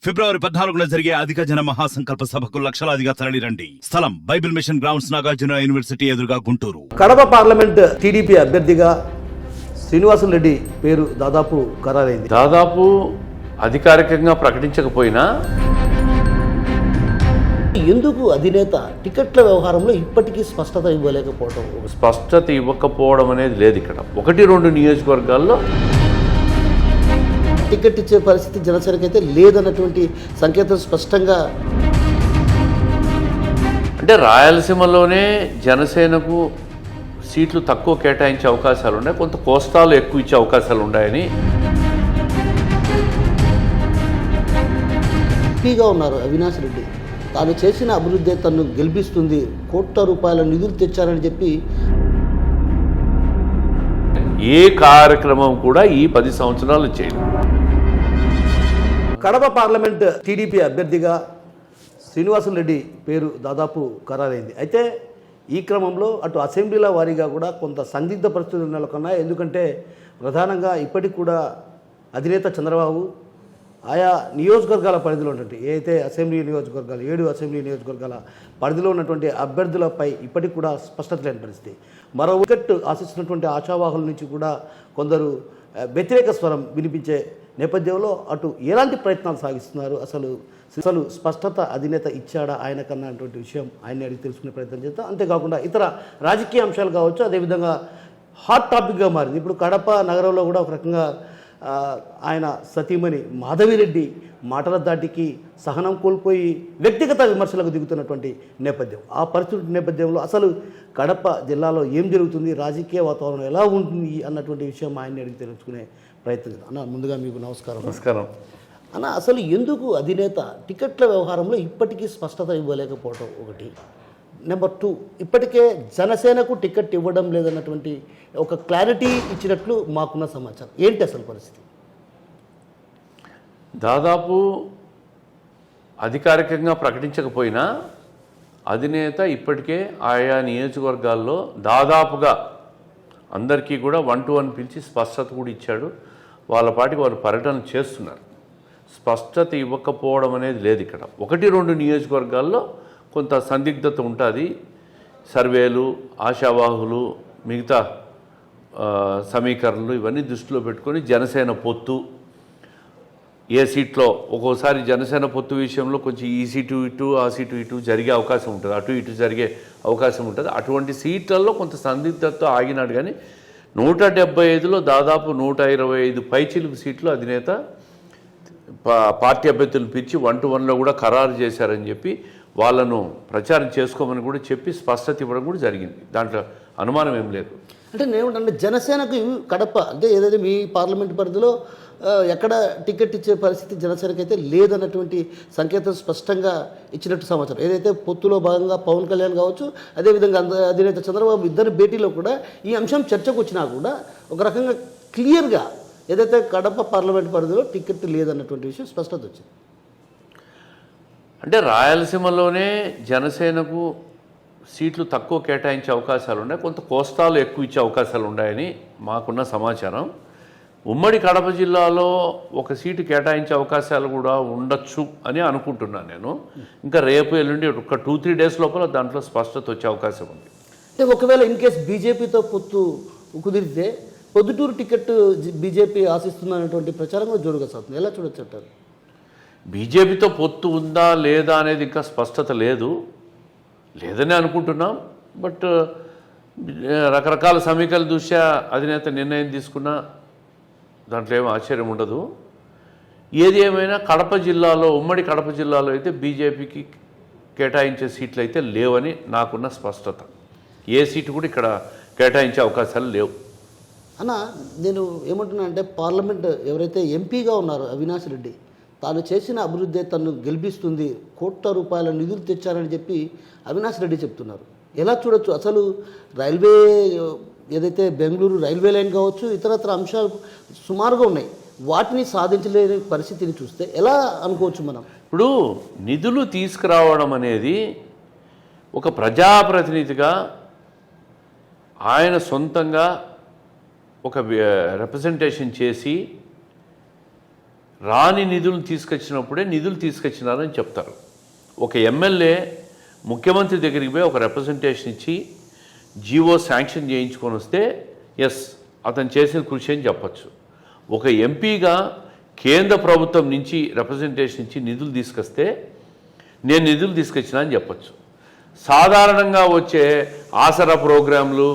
ఫిబ్రవరి 14న జరిగే అధిక జన మహాసంకల్ప సభకు లక్షలాదిగా తరలిరండి. స్థలం Bible mission grounds, Nagarjuna university ఎదురుగా, గుంటూరు. కడప పార్లమెంట్ టీడీపీ అభ్యర్థిగా శ్రీనివాసులు రెడ్డి పేరు దాదాపు ఖరారైంది. దాదాపు అధికారికంగా ప్రకటించకపోయినా ఎందుకు అధినేత టికెట్ల వ్యవహారంలో ఇప్పటికీ స్పష్టత ఇవ్వలేకపోవడం? స్పష్టత ఇవ్వకపోవడం అనేది లేదు. ఇక్కడ 1-2 నియోజకవర్గాల్లో టికెట్ ఇచ్చే పరిస్థితి జనసేనకైతే లేదన్నటువంటి సంకేతం స్పష్టంగా. అంటే రాయలసీమలోనే జనసేనకు సీట్లు తక్కువ కేటాయించే అవకాశాలు ఉన్నాయి, కొంత కోస్తాలు ఎక్కువ ఇచ్చే అవకాశాలు ఉన్నాయని. ఎంపీగా ఉన్నారు అవినాష్ రెడ్డి, తాను చేసిన అభివృద్ధి తను గెలిపిస్తుంది, కోట్ల రూపాయల నిధులు తెచ్చారని చెప్పి ఏ కార్యక్రమం కూడా ఈ 10 సంవత్సరాలు చేయలేదు. కడప పార్లమెంట్ టీడీపీ అభ్యర్థిగా శ్రీనివాసులు రెడ్డి పేరు దాదాపు ఖరారైంది. అయితే ఈ క్రమంలో అటు అసెంబ్లీల వారీగా కూడా కొంత సందిగ్ధ పరిస్థితులు నెలకొన్నాయి. ఎందుకంటే ప్రధానంగా ఇప్పటికి కూడా అధినేత చంద్రబాబు ఆయా నియోజకవర్గాల పరిధిలో ఉన్నటువంటి ఏదైతే అసెంబ్లీ నియోజకవర్గాలు 7 అసెంబ్లీ నియోజకవర్గాల పరిధిలో ఉన్నటువంటి అభ్యర్థులపై ఇప్పటికి కూడా స్పష్టత లేని పరిస్థితి. మరో వికెట్ ఆశిస్తున్నటువంటి ఆశావాహుల నుంచి కూడా కొందరు వ్యతిరేక స్వరం వినిపించే నేపథ్యంలో అటు ఎలాంటి ప్రయత్నాలు సాగిస్తున్నారు, అసలు స్పష్టత అధినేత ఇచ్చాడా ఆయనకన్నా అటువంటి విషయం ఆయన్ని అడిగి తెలుసుకునే ప్రయత్నం చేస్తాం. అంతేకాకుండా ఇతర రాజకీయ అంశాలు కావచ్చు, అదేవిధంగా హాట్ టాపిక్గా మారింది ఇప్పుడు కడప నగరంలో కూడా ఒక రకంగా ఆయన సతీమణి మాధవిరెడ్డి మాటల దాటికి సహనం కోల్పోయి వ్యక్తిగత విమర్శలకు దిగుతున్నటువంటి నేపథ్యం. ఆ పరిస్థితి నేపథ్యంలో అసలు కడప జిల్లాలో ఏం జరుగుతుంది, రాజకీయ వాతావరణం ఎలా ఉంటుంది అన్నటువంటి విషయం ఆయన్ని అడిగి తెలుసుకునే ప్రయత్నం చేద్దాం. అన్న, ముందుగా మీకు నమస్కారం. నమస్కారం అన్న, అసలు ఎందుకు అధినేత టికెట్ల వ్యవహారంలో ఇప్పటికీ స్పష్టత ఇవ్వలేకపోవడం ఒకటి. నెంబర్ 2, ఇప్పటికే జనసేనకు టికెట్ ఇవ్వడం లేదన్నటువంటి ఒక క్లారిటీ ఇచ్చినట్లు మాకున్న సమాచారం. ఏంటి అసలు పరిస్థితి? దాదాపు అధికారికంగా ప్రకటించకపోయినా అధినేత ఇప్పటికే ఆయా నియోజకవర్గాల్లో దాదాపుగా అందరికీ కూడా 1-to-1 పిలిచి స్పష్టత కూడా ఇచ్చాడు. వాళ్ళ పాటికి వారు పర్యటన చేస్తున్నారు. స్పష్టత ఇవ్వకపోవడం అనేది లేదు. ఇక్కడ 1-2 నియోజకవర్గాల్లో కొంత సందిగ్ధత ఉంటుంది. సర్వేలు, ఆశావాహులు, మిగతా సమీకరణలు ఇవన్నీ దృష్టిలో పెట్టుకొని జనసేన పొత్తు ఏ సీట్లో ఒక్కోసారి జనసేన పొత్తు విషయంలో కొంచెం ఈ సీటు ఇటు ఆ సీటు ఇటు జరిగే అవకాశం ఉంటుంది, అటు ఇటు జరిగే అవకాశం ఉంటుంది. అటువంటి సీట్లలో కొంత సందిగ్ధతతో ఆగినాడు. కానీ 175లో దాదాపు 125 పైచిలుకు సీట్లు అధినేత పార్టీ అభ్యర్థులను పిలిచి 1-to-1లో కూడా ఖరారు చేశారని చెప్పి వాళ్ళను ప్రచారం చేసుకోమని కూడా చెప్పి స్పష్టత ఇవ్వడం కూడా జరిగింది. దాంట్లో అనుమానం ఏం లేదు. అంటే నేనేమంటే జనసేనకు కడప అంటే ఏదైతే మీ పార్లమెంట్ పరిధిలో ఎక్కడ టికెట్ ఇచ్చే పరిస్థితి జనసేనకైతే లేదన్నటువంటి సంకేతం స్పష్టంగా ఇచ్చినట్టు సమాచారం. ఏదైతే పొత్తులో భాగంగా పవన్ కళ్యాణ్ కావచ్చు, అదేవిధంగా అధినేత చంద్రబాబు ఇద్దరు భేటీలో కూడా ఈ అంశం చర్చకు వచ్చినా కూడా ఒక రకంగా క్లియర్గా ఏదైతే కడప పార్లమెంట్ పరిధిలో టికెట్ లేదన్నటువంటి విషయం స్పష్టత వచ్చింది. అంటే రాయలసీమలోనే జనసేనకు సీట్లు తక్కువ కేటాయించే అవకాశాలు ఉన్నాయి, కొంత కోస్తాలు ఎక్కువ ఇచ్చే అవకాశాలు ఉన్నాయని మాకున్న సమాచారం. ఉమ్మడి కడప జిల్లాలో ఒక సీటు కేటాయించే అవకాశాలు కూడా ఉండొచ్చు అని అనుకుంటున్నాను నేను. ఇంకా రేపు ఎల్లుండి ఒక 2-3 డేస్ లోపల దాంట్లో స్పష్టత వచ్చే అవకాశం ఉంది. అంటే ఒకవేళ ఇన్ కేసు బీజేపీతో పొత్తు కుదిరితే పొద్దుటూరు టికెట్ బీజేపీ ఆశిస్తుందనేటువంటి ప్రచారం కూడా జోరుగా సాగుతుంది. ఎలా చూడొచ్చు అంటారు? బీజేపీతో పొత్తు ఉందా లేదా అనేది ఇంకా స్పష్టత లేదని అనుకుంటున్నాం. బట్ రకరకాల సమీకరణ దృష్ట్యా అధినేత నిర్ణయం తీసుకున్నా దాంట్లో ఏమీ ఆశ్చర్యం ఉండదు. ఏది ఏమైనా కడప జిల్లాలో, ఉమ్మడి కడప జిల్లాలో అయితే బీజేపీకి కేటాయించే సీట్లు అయితే లేవని నాకున్న స్పష్టత. ఏ సీటు కూడా ఇక్కడ కేటాయించే అవకాశాలు లేవు. అన్న, నేను ఏమంటున్నా అంటే పార్లమెంట్ ఎవరైతే ఎంపీగా ఉన్నారో అవినాష్ రెడ్డి, తాను చేసిన అభివృద్ధి తను గెలిపిస్తుంది, కోట్ల రూపాయల నిధులు తెచ్చారని చెప్పి అవినాష్ రెడ్డి చెప్తున్నారు. ఎలా చూడొచ్చు? అసలు రైల్వే ఏదైతే బెంగళూరు రైల్వే లైన్ కావచ్చు, ఇతరత్ర అంశాలు సుమారుగా ఉన్నాయి, వాటిని సాధించలేని పరిస్థితిని చూస్తే ఎలా అనుకోవచ్చు మనం? ఇప్పుడు నిధులు తీసుకురావడం అనేది ఒక ప్రజాప్రతినిధిగా ఆయన సొంతంగా ఒక రిప్రజెంటేషన్ చేసి రాని నిధులు తీసుకొచ్చినప్పుడే నిధులు తీసుకొచ్చినారని చెప్తారు. ఒక ఎమ్మెల్యే ముఖ్యమంత్రి దగ్గరికి పోయి ఒక రిప్రజెంటేషన్ ఇచ్చి జీవో శాంక్షన్ చేయించుకొని వస్తే ఎస్ అతను చేసిన కృషి అని చెప్పచ్చు. ఒక ఎంపీగా కేంద్ర ప్రభుత్వం నుంచి రిప్రజెంటేషన్ ఇచ్చి నిధులు తీసుకొస్తే నేను నిధులు తీసుకొచ్చినా అని చెప్పచ్చు. సాధారణంగా వచ్చే ఆసరా ప్రోగ్రాంలు,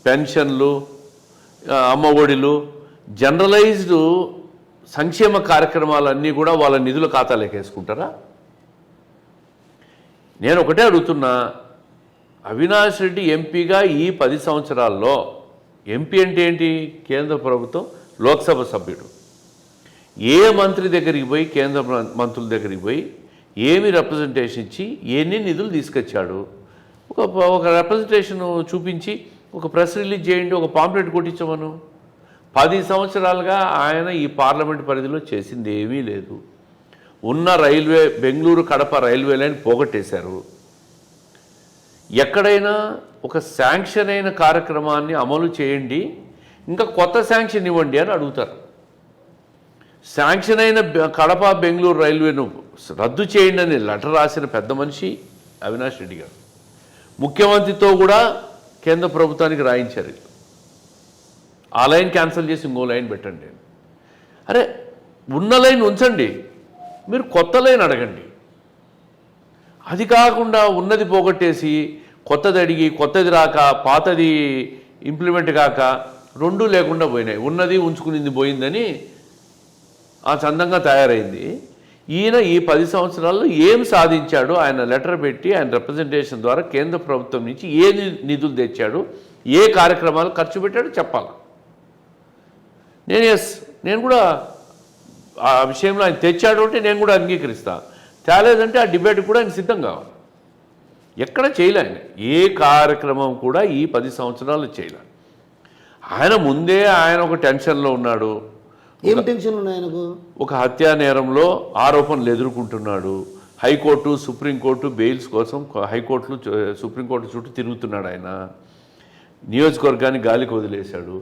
పెన్షన్లు, అమ్మఒడిలు, జనరలైజ్డ్ సంక్షేమ కార్యక్రమాలన్నీ కూడా వాళ్ళ నిధుల ఖాతాలోకి వేసుకుంటారా? నేను ఒకటే అడుగుతున్నా, అవినాష్ రెడ్డి ఎంపీగా ఈ 10 సంవత్సరాల్లో, ఎంపీ అంటే ఏంటి? కేంద్ర ప్రభుత్వం లోక్సభ సభ్యుడు. ఏ మంత్రి దగ్గరికి పోయి, కేంద్ర మంత్రుల దగ్గరికి పోయి ఏమి రిప్రజెంటేషన్ ఇచ్చి ఎన్ని నిధులు తీసుకొచ్చాడు? ఒక రిప్రజెంటేషన్ చూపించి ఒక ప్రెస్ రిలీజ్ చేయండి, ఒక పాంప్లెట్ కొట్టించమను. 10 సంవత్సరాలుగా ఆయన ఈ పార్లమెంట్ పరిధిలో చేసింది ఏమీ లేదు. ఉన్న railway, Bengaluru Kadapa railway line పోగొట్టేశారు. ఎక్కడైనా ఒక శాంక్షన్ అయిన కార్యక్రమాన్ని అమలు చేయండి, ఇంకా కొత్త శాంక్షన్ ఇవ్వండి అని అడుగుతారు. శాంక్షన్ అయిన కడప బెంగళూరు రైల్వేను రద్దు చేయండి అని లెటర్ రాసిన పెద్ద మనిషి అవినాష్ రెడ్డి గారు. ముఖ్యమంత్రితో కూడా కేంద్ర ప్రభుత్వానికి రాయించారు, ఆ లైన్ క్యాన్సిల్ చేసి ఇంకో లైన్ పెట్టండి. అరే ఉన్న లైన్ ఉంచండి, మీరు కొత్త లైన్ అడగండి. అది కాకుండా ఉన్నది పోగొట్టేసి కొత్తది అడిగి కొత్తది రాక పాతది ఇంప్లిమెంట్ కాక రెండూ లేకుండా పోయినాయి. ఉన్నది ఉంచుకునింది పోయిందని ఆ చందంగా తయారైంది. ఈయన ఈ 10 సంవత్సరాల్లో ఏం సాధించాడు? ఆయన లెటర్ పెట్టి ఆయన రిప్రజెంటేషన్ ద్వారా కేంద్ర ప్రభుత్వం నుంచి ఏ నిధులు తెచ్చాడు, ఏ కార్యక్రమాలు ఖర్చు పెట్టాడు చెప్పాలి. నేను కూడా ఆ విషయంలో ఆయన తెచ్చాడు అంటే నేను కూడా అంగీకరిస్తా. తేలేదంటే ఆ డిబేట్ కూడా ఆయన సిద్ధం కావాలి. ఎక్కడ చేయలే ఆయన ఏ కార్యక్రమం కూడా ఈ 10 సంవత్సరాలు చేయలే. ఆయన ముందే ఆయన ఒక టెన్షన్లో ఉన్నాడు. ఏం టెన్షన్ ఉన్నాయి ఆయనకు? ఒక హత్యా నేరంలో ఆరోపణలు ఎదుర్కొంటున్నాడు. హైకోర్టు, సుప్రీంకోర్టు బెయిల్స్ కోసం హైకోర్టులు, సుప్రీంకోర్టు చుట్టూ తిరుగుతున్నాడు. ఆయన నియోజకవర్గాన్ని గాలికి వదిలేశాడు.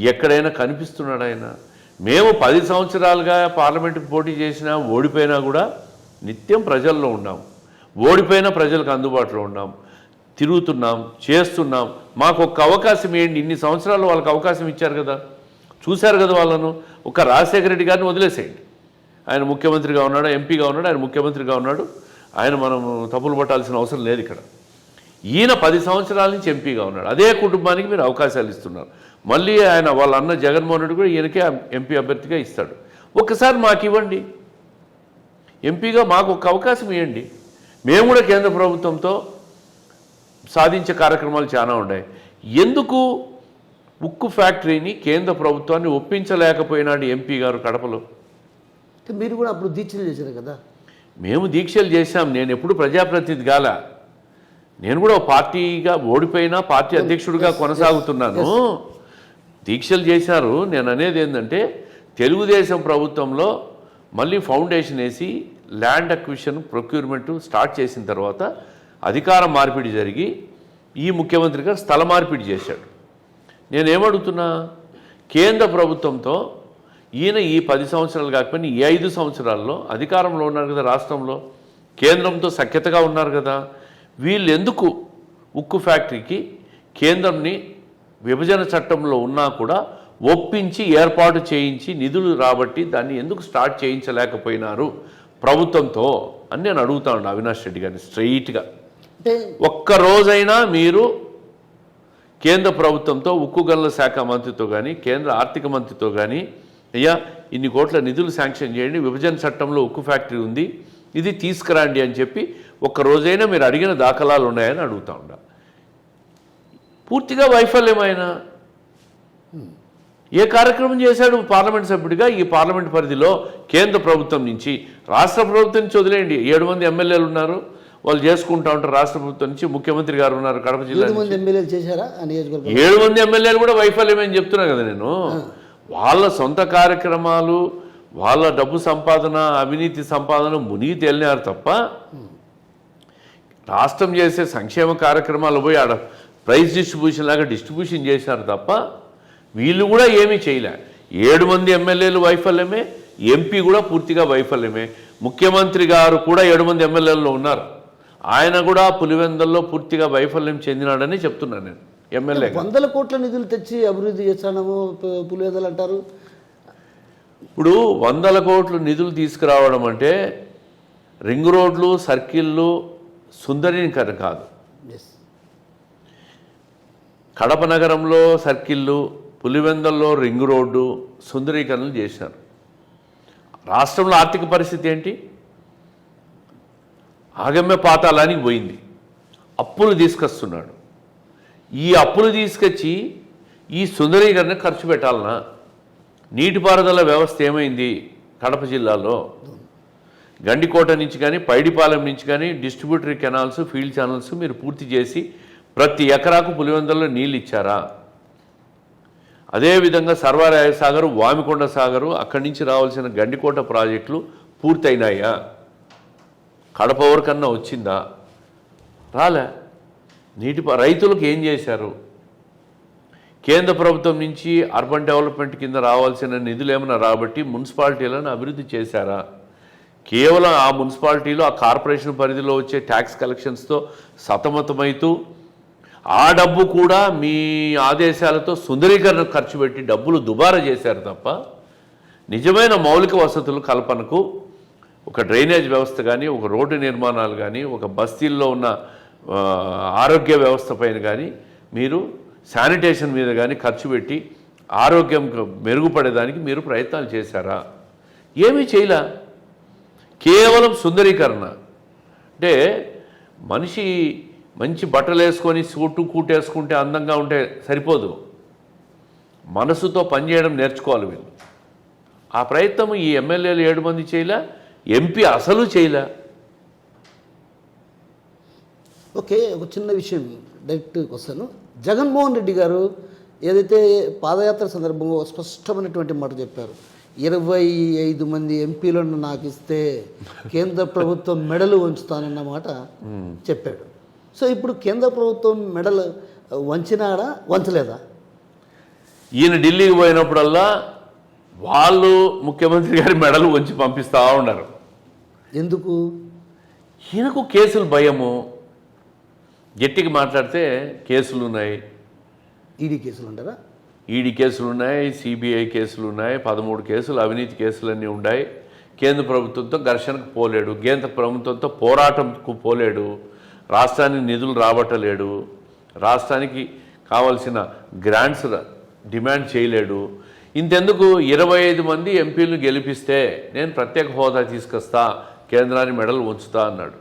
ఎక్కడైనా కనిపిస్తున్నాడు ఆయన. మేము 10 సంవత్సరాలుగా పార్లమెంటుకు పోటీ చేసినా ఓడిపోయినా కూడా నిత్యం ప్రజల్లో ఉన్నాం. ఓడిపోయినా ప్రజలకు అందుబాటులో ఉన్నాం, తిరుగుతున్నాం, చేస్తున్నాం. మాకు ఒక్క అవకాశం ఏంటి? ఇన్ని సంవత్సరాలు వాళ్ళకి అవకాశం ఇచ్చారు కదా, చూశారు కదా వాళ్ళను. ఒక రాజశేఖర రెడ్డి గారిని వదిలేసేయండి, ఆయన ముఖ్యమంత్రిగా ఉన్నాడు, ఎంపీగా ఉన్నాడు, ఆయన ముఖ్యమంత్రిగా ఉన్నాడు. ఆయన మనం తప్పులు పట్టాల్సిన అవసరం లేదు ఇక్కడ. ఈయన 10 సంవత్సరాల నుంచి ఎంపీగా ఉన్నాడు. అదే కుటుంబానికి మీరు అవకాశాలు ఇస్తున్నారు. మళ్ళీ ఆయన వాళ్ళ అన్న జగన్మోహన్ రెడ్డి కూడా ఈయనకే ఎంపీ అభ్యర్థిగా ఇస్తాడు. ఒక్కసారి మాకు ఇవ్వండి, ఎంపీగా మాకు ఒక అవకాశం ఇవ్వండి. మేము కూడా కేంద్ర ప్రభుత్వంతో సాధించే కార్యక్రమాలు చాలా ఉన్నాయి. ఎందుకు ఉక్కు ఫ్యాక్టరీని కేంద్ర ప్రభుత్వాన్ని ఒప్పించలేకపోయినాడు ఎంపీ గారు కడపలో? మీరు కూడా అప్పుడు దీక్షలు చేశారు కదా? మేము దీక్షలు చేశాం. నేను ఎప్పుడు ప్రజాప్రతినిధి కాల. నేను కూడా పార్టీగా ఓడిపోయినా పార్టీ అధ్యక్షుడిగా కొనసాగుతున్నాను. దీక్షలు చేశారు. నేను అనేది ఏంటంటే, తెలుగుదేశం ప్రభుత్వంలో మళ్ళీ ఫౌండేషన్ వేసి ల్యాండ్ అక్విజిషన్ ప్రొక్యూర్మెంట్ స్టార్ట్ చేసిన తర్వాత అధికార మార్పిడి జరిగి ఈ ముఖ్యమంత్రి గారు స్థల మార్పిడి చేశాడు. నేనేమడుగుతున్నా, కేంద్ర ప్రభుత్వంతో ఈయన ఈ 10 సంవత్సరాలు కాకపోయినా ఈ 5 సంవత్సరాల్లో అధికారంలో ఉన్నారు కదా, రాష్ట్రంలో కేంద్రంతో సఖ్యతగా ఉన్నారు కదా. వీళ్ళు ఎందుకు ఉక్కు ఫ్యాక్టరీకి కేంద్రంని విభజన చట్టంలో ఉన్నా కూడా ఒప్పించి ఏర్పాటు చేయించి నిధులు రాబట్టి దాన్ని ఎందుకు స్టార్ట్ చేయించలేకపోయినారు ప్రభుత్వంతో అని నేను అడుగుతా ఉన్నా అవినాష్ రెడ్డి గారిని స్ట్రైట్గా. ఒక్కరోజైనా మీరు కేంద్ర ప్రభుత్వంతో, ఉక్కు గనుల శాఖ మంత్రితో కానీ, కేంద్ర ఆర్థిక మంత్రితో కానీ, అయ్యా ఇన్ని కోట్ల నిధులు శాంక్షన్ చేయండి, విభజన చట్టంలో ఉక్కు ఫ్యాక్టరీ ఉంది, ఇది తీసుకురండి అని చెప్పి ఒక్కరోజైనా మీరు అడిగిన దాఖలాలు ఉన్నాయని అడుగుతా ఉండా. పూర్తిగా వైఫల్యమైన ఏ కార్యక్రమం చేశాడు పార్లమెంట్ సభ్యుడిగా ఈ పార్లమెంట్ పరిధిలో? కేంద్ర ప్రభుత్వం నుంచి, రాష్ట్ర ప్రభుత్వం నుంచి వదిలేయండి, 7 మంది ఎమ్మెల్యేలు ఉన్నారు, వాళ్ళు చేసుకుంటా ఉంటారు. రాష్ట్ర ప్రభుత్వం నుంచి ముఖ్యమంత్రి గారు ఉన్నారు కడప జిల్లా. 7 మంది ఎమ్మెల్యేలు కూడా వైఫల్యమని చెప్తున్నా కదా నేను. వాళ్ళ సొంత కార్యక్రమాలు, వాళ్ళ డబ్బు సంపాదన, అవినీతి సంపాదన మునిగి తేలినారు తప్ప రాష్ట్రం చేసే సంక్షేమ కార్యక్రమాలు పోయి ఆడ ప్రైజ్ డిస్ట్రిబ్యూషన్ లాగా డిస్ట్రిబ్యూషన్ చేశారు తప్ప వీళ్ళు కూడా ఏమీ చేయలే. 7 మంది ఎమ్మెల్యేలు వైఫల్యమే, ఎంపీ కూడా పూర్తిగా వైఫల్యమే. ముఖ్యమంత్రి గారు కూడా 7 మంది ఎమ్మెల్యేల్లో ఉన్నారు. ఆయన కూడా పులివెందుల్లో పూర్తిగా వైఫల్యం చెందినాడని చెప్తున్నాను నేను. ఎమ్మెల్యే 100 కోట్ల నిధులు తెచ్చి అభివృద్ధి చేస్తాము పులివెందులు అంటారు. ఇప్పుడు 100 కోట్లు నిధులు తీసుకురావడం అంటే రింగ్ రోడ్లు, సర్కిళ్ళు సుందరీకరణ కాదు. కడప నగరంలో సర్కిళ్ళు, పులివెందుల్లో రింగ్ రోడ్డు సుందరీకరణలు చేశారు. రాష్ట్రంలో ఆర్థిక పరిస్థితి ఏంటి? ఆగమ్య పాతాళానికి పోయింది. అప్పులు తీసుకొస్తున్నాడు. ఈ అప్పులు తీసుకొచ్చి ఈ సుందరీకరణ ఖర్చు పెట్టాలనా? నీటిపారుదల వ్యవస్థ ఏమైంది కడప జిల్లాలో? గండికోట నుంచి కానీ పైడిపాలెం నుంచి కానీ డిస్ట్రిబ్యూటరీ కెనాల్స్, ఫీల్డ్ ఛానల్స్ మీరు పూర్తి చేసి ప్రతి ఎకరాకు పులివెందుల్లో నీళ్ళు ఇచ్చారా? అదేవిధంగా సర్వారాయ సాగరు, వామికొండ సాగరు, అక్కడి నుంచి రావాల్సిన గండికోట ప్రాజెక్టులు పూర్తయినాయా? కడప వరకన్నా వచ్చిందా? రాలే. రైతులకు ఏం చేశారు? కేంద్ర ప్రభుత్వం నుంచి అర్బన్ డెవలప్మెంట్ కింద రావాల్సిన నిధులు ఏమైనా రాబట్టి మున్సిపాలిటీలను అభివృద్ధి చేశారా? కేవలం ఆ మున్సిపాలిటీలో ఆ కార్పొరేషన్ పరిధిలో వచ్చే ట్యాక్స్ కలెక్షన్స్తో సతమతమవుతూ ఆ డబ్బు కూడా మీ ఆదేశాలతో సుందరీకరణ ఖర్చు పెట్టి డబ్బులు దుబారా చేశారు తప్ప నిజమైన మౌలిక వసతుల కల్పనకు, ఒక డ్రైనేజ్ వ్యవస్థ కానీ, ఒక రోడ్డు నిర్మాణాలు కానీ, ఒక బస్తీల్లో ఉన్న ఆరోగ్య వ్యవస్థ పైన కానీ, మీరు శానిటేషన్ మీద కానీ ఖర్చు పెట్టి ఆరోగ్యం మెరుగుపడేదానికి మీరు ప్రయత్నాలు చేశారా? ఏమీ చేయలే. కేవలం సుందరీకరణ. అంటే మనిషి మంచి బట్టలు వేసుకొని సూటు కూటేసుకుంటే అందంగా ఉంటే సరిపోదు. మనసుతో పనిచేయడం నేర్చుకోవాలి వీళ్ళు. ఆ ప్రయత్నం ఈ ఎమ్మెల్యేలు 7 మంది చేయలే, ఎంపీ అసలు చేయలే. ఓకే, ఒక చిన్న విషయం డైరెక్ట్గా వస్తాను. జగన్మోహన్ రెడ్డి గారు ఏదైతే పాదయాత్ర సందర్భంగా స్పష్టమైనటువంటి మాట చెప్పారు, 25 మంది ఎంపీలను నాకు ఇస్తే కేంద్ర ప్రభుత్వం మెడలు వంచుతానన్న మాట చెప్పాడు. సో ఇప్పుడు కేంద్ర ప్రభుత్వం మెడలు వంచినాడా, వంచలేదా? ఈయన ఢిల్లీకి పోయినప్పుడల్లా వాళ్ళు ముఖ్యమంత్రి గారి మెడలు వంచి పంపిస్తూ ఉన్నారు. ఎందుకు? ఈయనకు కేసులు భయము. గట్టిగా మాట్లాడితే కేసులు ఉన్నాయి. ఈడీ కేసులు అంటారా? ఈడీ కేసులు ఉన్నాయి, సిబిఐ కేసులు ఉన్నాయి, 13 కేసులు, అవినీతి కేసులన్నీ ఉన్నాయి. కేంద్ర ప్రభుత్వంతో ఘర్షణకు పోలేడు, కేంద్ర ప్రభుత్వంతో పోరాటంకు పోలేడు, రాష్ట్రానికి నిధులు రాబట్టలేడు, రాష్ట్రానికి కావాల్సిన గ్రాంట్స్ డిమాండ్ చేయలేడు. ఇంతెందుకు 25 మంది ఎంపీలను గెలిపిస్తే నేను ప్రత్యేక హోదా తీసుకొస్తా, కేంద్రాన్ని మెడలు వంచుతా అన్నాడు.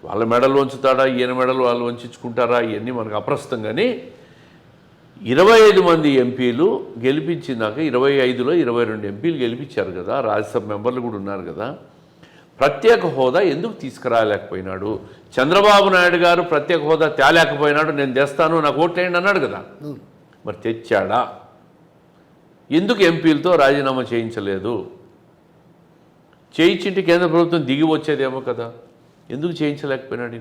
వాళ్ళ మెడలు వంచుతాడా, ఈయన మెడలు వాళ్ళు వంచుకుంటారా, ఇవన్నీ మనకు అప్రస్తుతం. కానీ 25 మంది ఎంపీలు గెలిపించినాక 25లో 22 ఎంపీలు గెలిపించారు కదా, రాజ్యసభ మెంబర్లు కూడా ఉన్నారు కదా. ప్రత్యేక హోదా ఎందుకు తీసుకురాలేకపోయినాడు? చంద్రబాబు నాయుడు గారు ప్రత్యేక హోదా తేలేకపోయినాడు, నేను తెస్తాను నాకు ఓట్లేయండి అన్నాడు కదా. మరి తెచ్చాడా? ఎందుకు ఎంపీలతో రాజీనామా చేయించలేదు? చేయించింటే కేంద్ర ప్రభుత్వం దిగి వచ్చేదేమో కదా. ఎందుకు చేయించలేకపోయినాడు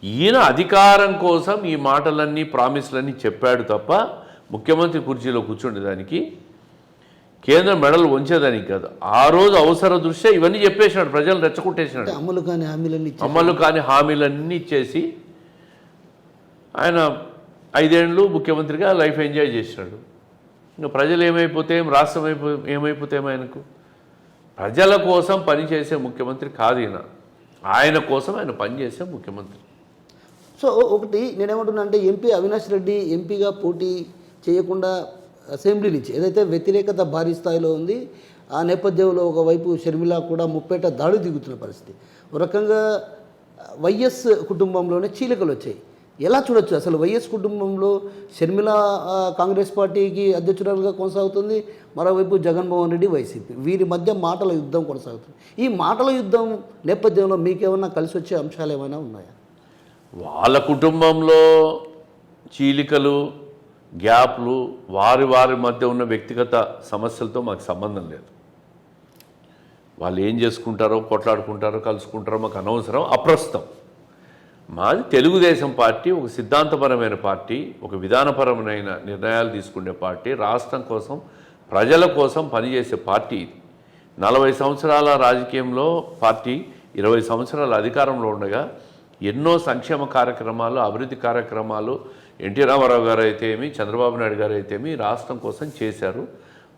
ఈయన? అధికారం కోసం ఈ మాటలన్నీ, ప్రామిస్లన్నీ చెప్పాడు తప్ప ముఖ్యమంత్రి కుర్చీలో కూర్చుండేదానికి, కేంద్ర మెడలు వంచేదానికి కాదు. ఆ రోజు అవసర దృష్ట్యా ఇవన్నీ చెప్పేసినాడు, ప్రజలు రెచ్చగొట్టేసినాడు. అమలు కాని హామీలన్నీ ఇచ్చేసి ఆయన 5 ఏళ్ళు ముఖ్యమంత్రిగా లైఫ్ ఎంజాయ్ చేసినాడు. ఇంకా ప్రజలు ఏమైపోతే, రాష్ట్రం ఏమైపోతే ఆయనకు? ప్రజల కోసం పనిచేసే ముఖ్యమంత్రి కాదు ఈయన. ఆయన కోసం ఆయన పనిచేసే ముఖ్యమంత్రి. సో ఒకటి నేనేమంటున్నా అంటే, ఎంపీ అవినాష్ రెడ్డి ఎంపీగా పోటీ చేయకుండా అసెంబ్లీ నుంచి ఏదైతే వ్యతిరేకత భారీ స్థాయిలో ఉంది, ఆ నేపథ్యంలో ఒకవైపు షర్మిల కూడా ముప్పేట దాడి దిగుతున్న పరిస్థితి. ఒక రకంగా వైఎస్ కుటుంబంలోనే చీలికలు వచ్చాయి. ఎలా చూడొచ్చు అసలు? వైఎస్ కుటుంబంలో షర్మిల కాంగ్రెస్ పార్టీకి అధ్యక్షురాలుగా కొనసాగుతుంది, మరోవైపు జగన్మోహన్ రెడ్డి వైసీపీ, వీరి మధ్య మాటల యుద్ధం కొనసాగుతుంది. ఈ మాటల యుద్ధం నేపథ్యంలో మీకేమన్నా కలిసి వచ్చే అంశాలు ఏమైనా ఉన్నాయా? వాళ్ళ కుటుంబంలో చీలికలు, గ్యాప్లు, వారి మధ్య ఉన్న వ్యక్తిగత సమస్యలతో మాకు సంబంధం లేదు. వాళ్ళు ఏం చేసుకుంటారో, కొట్లాడుకుంటారో, కలుసుకుంటారో మాకు అనవసరం, అప్రస్తుతం. మాది తెలుగుదేశం పార్టీ, ఒక సిద్ధాంతపరమైన పార్టీ, ఒక విధానపరమైన నిర్ణయాలు తీసుకునే పార్టీ, రాష్ట్రం కోసం ప్రజల కోసం పనిచేసే పార్టీ ఇది. 40 సంవత్సరాల రాజకీయంలో పార్టీ 20 సంవత్సరాల అధికారంలో ఉండగా ఎన్నో సంక్షేమ కార్యక్రమాలు, అభివృద్ధి కార్యక్రమాలు ఎన్టీ రామారావు గారు అయితే ఏమి, చంద్రబాబు నాయుడు గారు అయితే ఏమి రాష్ట్రం కోసం చేశారు.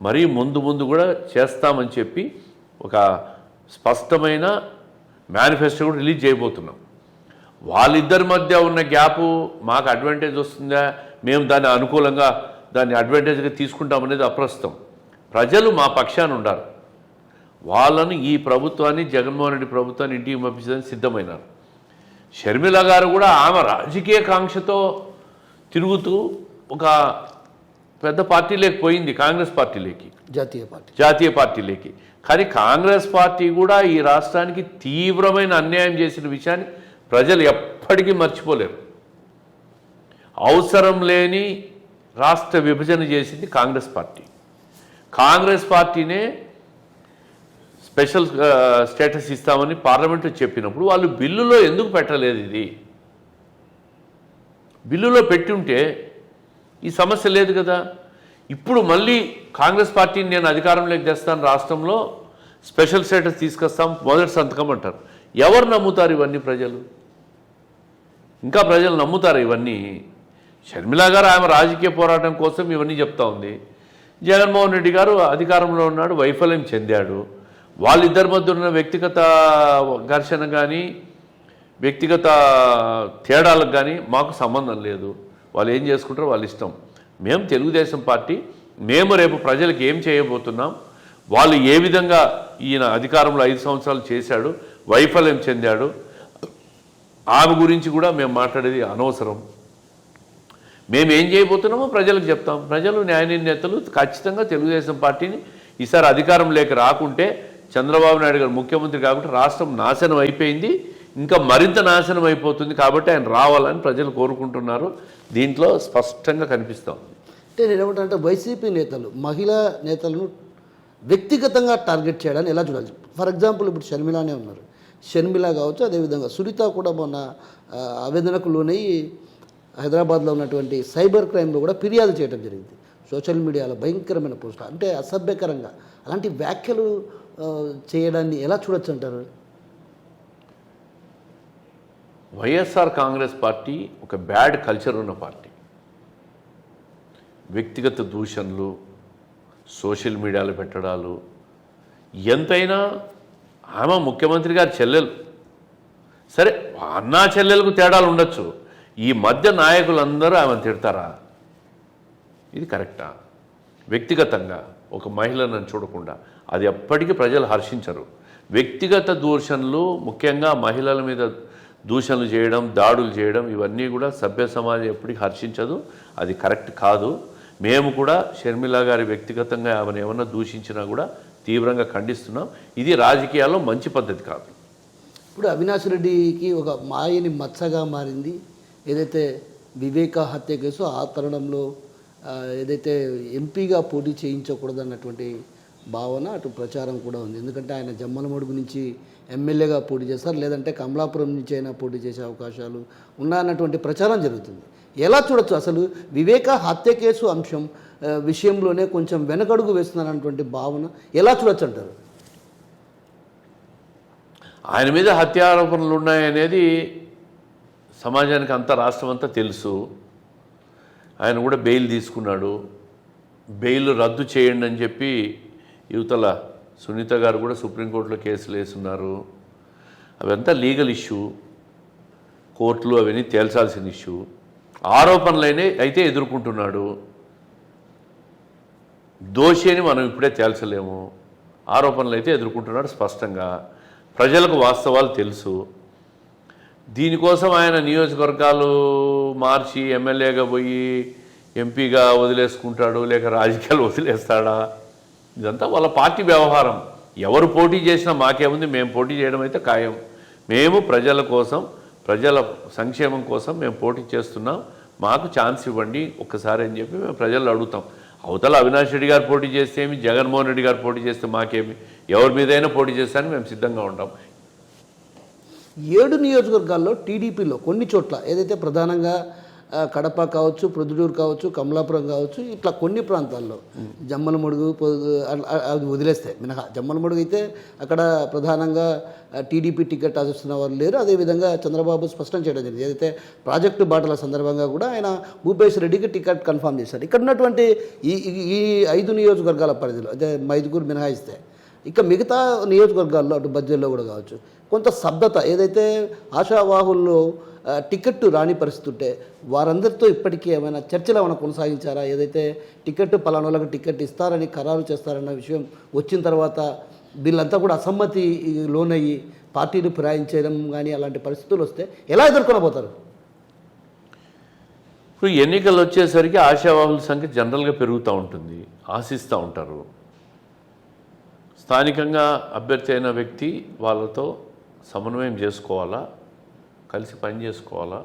మరీ ముందు కూడా చేస్తామని చెప్పి ఒక స్పష్టమైన మేనిఫెస్టో కూడా రిలీజ్ చేయబోతున్నాం. వాళ్ళిద్దరి మధ్య ఉన్న గ్యాపు మాకు అడ్వాంటేజ్ వస్తుందా, మేము దాన్ని అనుకూలంగా దాన్ని అడ్వాంటేజ్గా తీసుకుంటామనేది అప్రస్తుతం. ప్రజలు మా పక్షాన ఉండారు. వాళ్ళను ఈ ప్రభుత్వాన్ని, జగన్మోహన్ రెడ్డి ప్రభుత్వాన్ని ఇంటికి పంపించడానికి సిద్ధమైనారు. షర్మిల గారు కూడా ఆమె రాజకీయ కాంక్షతో తిరుగుతూ ఒక పెద్ద పార్టీలోకి పోయింది, కాంగ్రెస్ పార్టీలోకి, జాతీయ పార్టీలోకి. కానీ కాంగ్రెస్ పార్టీ కూడా ఈ రాష్ట్రానికి తీవ్రమైన అన్యాయం చేసిన విషయాన్ని ప్రజలు ఎప్పటికీ మర్చిపోలేరు. అవసరం లేని రాష్ట్ర విభజన చేసింది కాంగ్రెస్ పార్టీ. కాంగ్రెస్ పార్టీనే స్పెషల్ స్టేటస్ ఇస్తామని పార్లమెంట్లో చెప్పినప్పుడు వాళ్ళు బిల్లులో ఎందుకు పెట్టలేదు? ఇది బిల్లులో పెట్టి ఉంటే ఈ సమస్య లేదు కదా. ఇప్పుడు మళ్ళీ కాంగ్రెస్ పార్టీని నేను అధికారంలోకి తెస్తాను, రాష్ట్రంలో స్పెషల్ స్టేటస్ తీసుకొస్తాం, మొదటి సంతకం అంటారు. ఎవరు నమ్ముతారు ఇవన్నీ? ప్రజలు ఇంకా ప్రజలు నమ్ముతారు ఇవన్నీ? షర్మిల గారు ఆమె రాజకీయ పోరాటం కోసం ఇవన్నీ చెప్తా ఉంది. జగన్మోహన్ రెడ్డి గారు అధికారంలో ఉన్నాడు, వైఫల్యం చెందాడు. వాళ్ళిద్దరి మధ్య ఉన్న వ్యక్తిగత ఘర్షణ కానీ వ్యక్తిగత తేడాలకు కానీ మాకు సంబంధం లేదు. వాళ్ళు ఏం చేసుకుంటారో వాళ్ళ ఇష్టం. మేము తెలుగుదేశం పార్టీ, మేము రేపు ప్రజలకు ఏం చేయబోతున్నాం, వాళ్ళు ఏ విధంగా ఈయన అధికారంలో 5 సంవత్సరాలు చేశాడు, వైఫల్యం చెందాడు, ఆమె గురించి కూడా మేము మాట్లాడేది అనవసరం. మేము ఏం చేయబోతున్నామో ప్రజలకు చెప్తాం. ప్రజలు న్యాయ నిర్ణేతలు ఖచ్చితంగా తెలుగుదేశం పార్టీని ఈసారి అధికారంలోకి రాకుంటే, చంద్రబాబు నాయుడు గారు ముఖ్యమంత్రి కాకుండా రాష్ట్రం నాశనం అయిపోయింది, ఇంకా మరింత నాశనం అయిపోతుంది. కాబట్టి ఆయన రావాలని ప్రజలు కోరుకుంటున్నారు. దీంట్లో స్పష్టంగా కనిపిస్తాం. అంటే నేను ఏమంటే వైసీపీ నేతలు మహిళా నేతలను వ్యక్తిగతంగా టార్గెట్ చేయడాన్ని ఎలా చూడాలి? ఫర్ ఎగ్జాంపుల్ ఇప్పుడు షర్మిలానే ఉన్నారు, షర్మిల కావచ్చు, అదేవిధంగా సునీత కూడా మొన్న ఆవేదనకు లోనై హైదరాబాద్లో ఉన్నటువంటి సైబర్ క్రైమ్లో కూడా ఫిర్యాదు చేయడం జరిగింది. సోషల్ మీడియాలో భయంకరమైన పోస్టులు, అంటే అసభ్యకరంగా అలాంటి వ్యాఖ్యలు చేయడాన్ని ఎలా చూడొచ్చు అంటారు? వైఎస్ఆర్ కాంగ్రెస్ పార్టీ ఒక బ్యాడ్ కల్చర్ ఉన్న పార్టీ. వ్యక్తిగత దూషణలు, సోషల్ మీడియాలో పెట్టడాలు, ఎంతైనా ఆమె ముఖ్యమంత్రి గారి చెల్లెలు. సరే, అన్నా చెల్లెలకు తేడాలు ఉండొచ్చు. ఈ మధ్య నాయకులందరూ ఆమెను తిడతారా? ఇది కరెక్టా? వ్యక్తిగతంగా ఒక మహిళను చూడకుండా అది ఎప్పటికీ ప్రజలు హర్షించరు. వ్యక్తిగత దూషణలు, ముఖ్యంగా మహిళల మీద దూషణలు చేయడం, దాడులు చేయడం, ఇవన్నీ కూడా సభ్య సమాజం ఎప్పటికీ హర్షించదు. అది కరెక్ట్ కాదు. మేము కూడా షర్మిల గారి వ్యక్తిగతంగా ఆమెను ఏమన్నా దూషించినా కూడా తీవ్రంగా ఖండిస్తున్నాం. ఇది రాజకీయాల్లో మంచి పద్ధతి కాదు. ఇప్పుడు అవినాష్ రెడ్డికి ఒక మాయని మచ్చగా మారింది ఏదైతే వివేక హత్య కేసు. ఆ తరుణంలో ఏదైతే ఎంపీగా పోటీ చేయించకూడదన్నటువంటి భావన, అటు ప్రచారం కూడా ఉంది. ఎందుకంటే ఆయన జమ్మలమడుగు నుంచి ఎమ్మెల్యేగా పోటీ చేస్తారు, లేదంటే కమలాపురం నుంచి అయినా పోటీ చేసే అవకాశాలు ఉన్నాయన్నటువంటి ప్రచారం జరుగుతుంది. ఎలా చూడొచ్చు అసలు వివేక హత్య కేసు అంశం విషయంలోనే కొంచెం వెనకడుగు వేస్తున్నారన్నటువంటి భావన ఎలా చూడొచ్చు అంటారు? ఆయన మీద హత్యారోపణలు ఉన్నాయనేది సమాజానికి అంతా, రాష్ట్రం అంతా తెలుసు. ఆయన కూడా బెయిల్ తీసుకున్నాడు. బెయిల్ రద్దు చేయండి అని చెప్పి యువతల సునీత గారు కూడా సుప్రీంకోర్టులో కేసులు వేస్తున్నారు. అవంతా లీగల్ ఇష్యూ, కోర్టులు అవన్నీ తేల్చాల్సిన ఇష్యూ. ఆరోపణలైన అయితే ఎదుర్కొంటున్నాడు. దోషి అని మనం ఇప్పుడే తేల్చలేము. ఆరోపణలు అయితే ఎదుర్కొంటున్నాడు స్పష్టంగా. ప్రజలకు వాస్తవాలు తెలుసు. దీనికోసం ఆయన నియోజకవర్గాలు మార్చి ఎమ్మెల్యేగా పోయి ఎంపీగా వదిలేసుకుంటాడు, లేక రాజకీయాలు వదిలేస్తాడా? ఇదంతా వాళ్ళ పార్టీ వ్యవహారం. ఎవరు పోటీ చేసినా మాకేముంది, మేము పోటీ చేయడం అయితే ఖాయం. మేము ప్రజల కోసం, ప్రజల సంక్షేమం కోసం మేము పోటీ చేస్తున్నాం, మాకు ఛాన్స్ ఇవ్వండి ఒక్కసారి అని చెప్పి మేము ప్రజలు అడుగుతాం. అవతల అవినాష్ రెడ్డి గారు పోటీ చేస్తే ఏమి, జగన్మోహన్ రెడ్డి గారు పోటీ చేస్తే మాకేమి, ఎవరి మీదైనా పోటీ చేస్తానికి మేము సిద్ధంగా ఉంటాం. 7 నియోజకవర్గాల్లో టీడీపీలో కొన్ని చోట్ల ఏదైతే ప్రధానంగా కడప కావచ్చు, ప్రొద్దుటూరు కావచ్చు, కమలాపురం కావచ్చు, ఇట్లా కొన్ని ప్రాంతాల్లో జమ్మలమడుగు అది వదిలేస్తే మినహా జమ్మలమడుగు అయితే అక్కడ ప్రధానంగా టీడీపీ టికెట్ ఆశిస్తున్న వారు లేరు. అదేవిధంగా చంద్రబాబు స్పష్టం చేయడం జరిగింది. ఏదైతే ప్రాజెక్టు బాటల సందర్భంగా కూడా ఆయన భూపేష్ రెడ్డికి టికెట్ కన్ఫర్మ్ చేశారు. ఇక్కడ ఉన్నటువంటి ఈ 5 నియోజకవర్గాల పరిధిలో అంటే మైదుగురు మినహాయిస్తే ఇక మిగతా నియోజకవర్గాల్లో అటు బడ్జెట్లో కూడా కావచ్చు కొంత స్తబ్దత, ఏదైతే ఆశావాహుల్లో టికెట్ రాని పరిస్థితి ఉంటే వారందరితో ఇప్పటికీ ఏమైనా చర్చలు ఏమైనా కొనసాగించారా? ఏదైతే టికెట్ పలానా వాళ్ళకి టికెట్ ఇస్తారని ఖరారు చేస్తారన్న విషయం వచ్చిన తర్వాత వీళ్ళంతా కూడా అసమ్మతి లోనయ్యి పార్టీని ఫిరాయించడం కానీ అలాంటి పరిస్థితులు వస్తే ఎలా ఎదుర్కొనబోతారు? ఇప్పుడు ఎన్నికలు వచ్చేసరికి ఆశావాహుల సంఖ్య జనరల్గా పెరుగుతూ ఉంటుంది, ఆశిస్తూ ఉంటారు. స్థానికంగా అభ్యర్థి అయిన వ్యక్తి వాళ్ళతో సమన్వయం చేసుకోవాలా, కలిసి పని చేసుకోవాలా,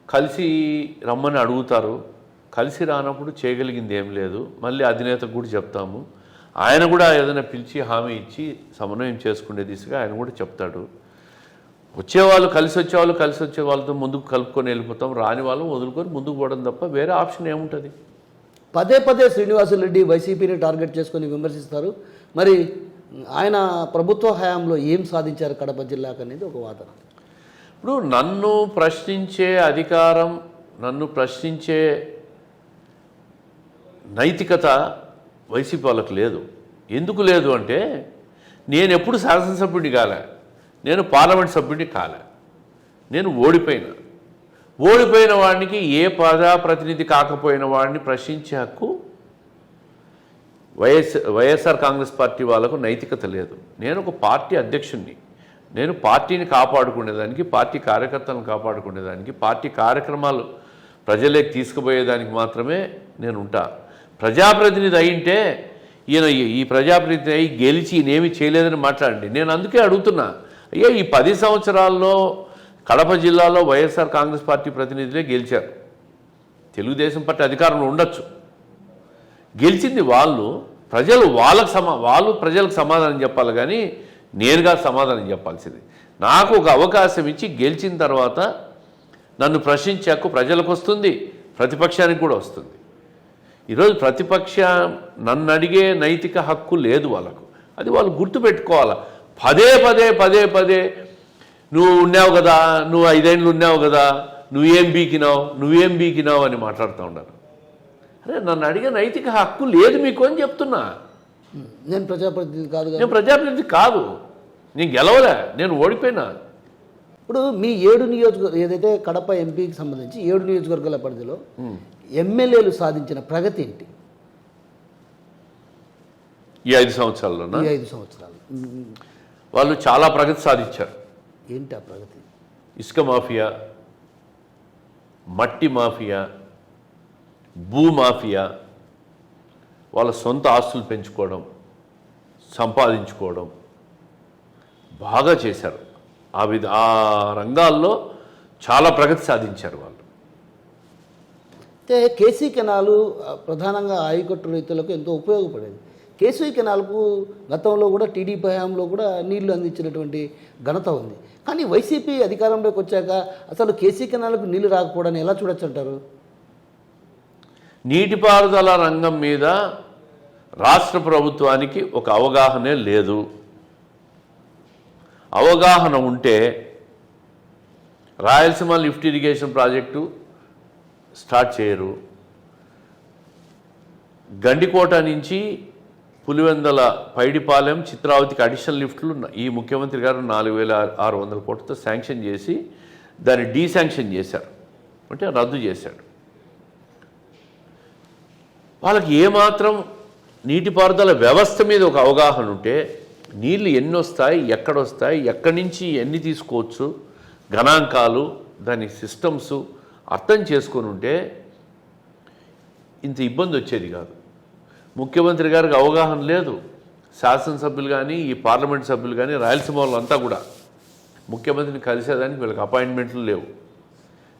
కలిసి రమ్మని అడుగుతారు. కలిసి రానప్పుడు చేయగలిగింది ఏం లేదు, మళ్ళీ అధినేతకు కూడా చెప్తాము. ఆయన కూడా ఏదైనా పిలిచి హామీ ఇచ్చి సమన్వయం చేసుకునే దిశగా ఆయన కూడా చెప్తాడు. వచ్చేవాళ్ళు కలిసి వచ్చే వాళ్ళతో ముందుకు కలుపుకొని వెళ్ళిపోతాం, రాని వాళ్ళు వదులుకొని ముందుకు పోవడం తప్ప వేరే ఆప్షన్ ఏముంటుంది? పదే పదే శ్రీనివాసులరెడ్డి వైసీపీని టార్గెట్ చేసుకొని విమర్శిస్తారు. మరి ఆయన ప్రభుత్వ హయాంలో ఏం సాధించారు కడప జిల్లాకు అనేది ఒక వాదన. ఇప్పుడు నన్ను ప్రశ్నించే అధికారం, నన్ను ప్రశ్నించే నైతికత వైసీపీ వాళ్ళకు లేదు. ఎందుకు లేదు అంటే నేను ఎప్పుడు శాసనసభ్యుడిని కాలే, నేను పార్లమెంట్ సభ్యుడిని కాలే, నేను ఓడిపోయిన వాడికి ఏ ప్రజాప్రతినిధి కాకపోయిన వాడిని ప్రశ్నించే హక్కు వైఎస్ఆర్ కాంగ్రెస్ పార్టీ వాళ్ళకు నైతికత లేదు. నేను ఒక పార్టీ అధ్యక్షుడిని, నేను పార్టీని కాపాడుకునేదానికి, పార్టీ కార్యకర్తలను కాపాడుకునేదానికి, పార్టీ కార్యక్రమాలు ప్రజలకు తీసుకుపోయేదానికి మాత్రమే నేను ఉంటా. ప్రజాప్రతినిధి అయింటే ఈయన ఈ ప్రజాప్రతినిధి అయి గెలిచి ఈయనేమి చేయలేదని మాట్లాడండి. నేను అందుకే అడుగుతున్నా, అయ్యా ఈ 10 సంవత్సరాల్లో కడప జిల్లాలో వైఎస్ఆర్ కాంగ్రెస్ పార్టీ ప్రతినిధులే గెలిచారు. తెలుగుదేశం పార్టీ అధికారంలో ఉండొచ్చు, గెలిచింది వాళ్ళు. వాళ్ళు ప్రజలకు సమాధానం చెప్పాలి కానీ నేరుగా సమాధానం చెప్పాల్సింది. నాకు ఒక అవకాశం ఇచ్చి గెలిచిన తర్వాత నన్ను ప్రశ్నించే హక్కు ప్రజలకు వస్తుంది, ప్రతిపక్షానికి కూడా వస్తుంది. ఈరోజు ప్రతిపక్షం నన్ను అడిగే నైతిక హక్కు లేదు వాళ్ళకు. అది వాళ్ళు గుర్తుపెట్టుకోవాలి. పదే నువ్వు ఉన్నావు కదా, నువ్వు 5 ఏళ్ళు ఉన్నావు కదా, నువ్వేం బీకినావు అని మాట్లాడుతూ ఉన్నారు. అరే నన్ను అడిగే నైతిక హక్కు లేదు మీకు అని చెప్తున్నా. నేను ప్రజాప్రతినిధి కాదు, నేను గెలవలే, నేను ఓడిపోయినా. ఇప్పుడు మీ 7 నియోజకవర్గం ఏదైతే కడప ఎంపీకి సంబంధించి 7 నియోజకవర్గాల పరిధిలో ఎమ్మెల్యేలు సాధించిన ప్రగతి ఏంటి ఈ 5 సంవత్సరాల్లో? ఈ 5 సంవత్సరాలు వాళ్ళు చాలా ప్రగతి సాధించారు. ఏంటి ఆ ప్రగతి? ఇసుక మాఫియా, మట్టి మాఫియా, భూ మాఫియా, వాళ్ళ సొంత ఆస్తులు పెంచుకోవడం, సంపాదించుకోవడం బాగా చేశారు. ఆ రంగాల్లో చాలా ప్రగతి సాధించారు వాళ్ళు. అయితే కేసీ కెనాలు ప్రధానంగా ఆయకట్టు రైతులకు ఎంతో ఉపయోగపడేది. కేసీ కెనాల్కు గతంలో కూడా టీడీపీ హయాంలో కూడా నీళ్లు అందించినటువంటి ఘనత ఉంది. కానీ వైసీపీ అధికారంలోకి వచ్చాక అసలు కేసీ కెనాల్కు నీళ్లు రాకపోవడాన్ని ఎలా చూడొచ్చు అంటారు? నీటిపారుదల రంగం మీద రాష్ట్ర ప్రభుత్వానికి ఒక అవగాహనే లేదు. అవగాహన ఉంటే Rayalaseema lift irrigation project start చేయరు. గండికోట నుంచి పులివెందల, పైడిపాలెం, చిత్రావతికి అడిషనల్ లిఫ్ట్లు ఈ ముఖ్యమంత్రి గారు 4,600 కోట్లతో శాంక్షన్ చేసి దాన్ని డీశాంక్షన్ చేశారు, అంటే రద్దు చేశాడు. వాళ్ళకి ఏమాత్రం నీటిపారుదల వ్యవస్థ మీద ఒక అవగాహన ఉంటే నీళ్ళు ఎన్ని వస్తాయి, ఎక్కడొస్తాయి, ఎక్కడి నుంచి ఎన్ని తీసుకోవచ్చు, గణాంకాలు, దాని సిస్టమ్స్ అర్థం చేసుకొని ఉంటే ఇంత ఇబ్బంది వచ్చేది కాదు. ముఖ్యమంత్రి గారికి అవగాహన లేదు. శాసనసభ్యులు కానీ, ఈ పార్లమెంట్ సభ్యులు కానీ, రాయలసీమ వాళ్ళంతా కూడా ముఖ్యమంత్రిని కలిసేదానికి వీళ్ళకి అపాయింట్మెంట్లు లేవు.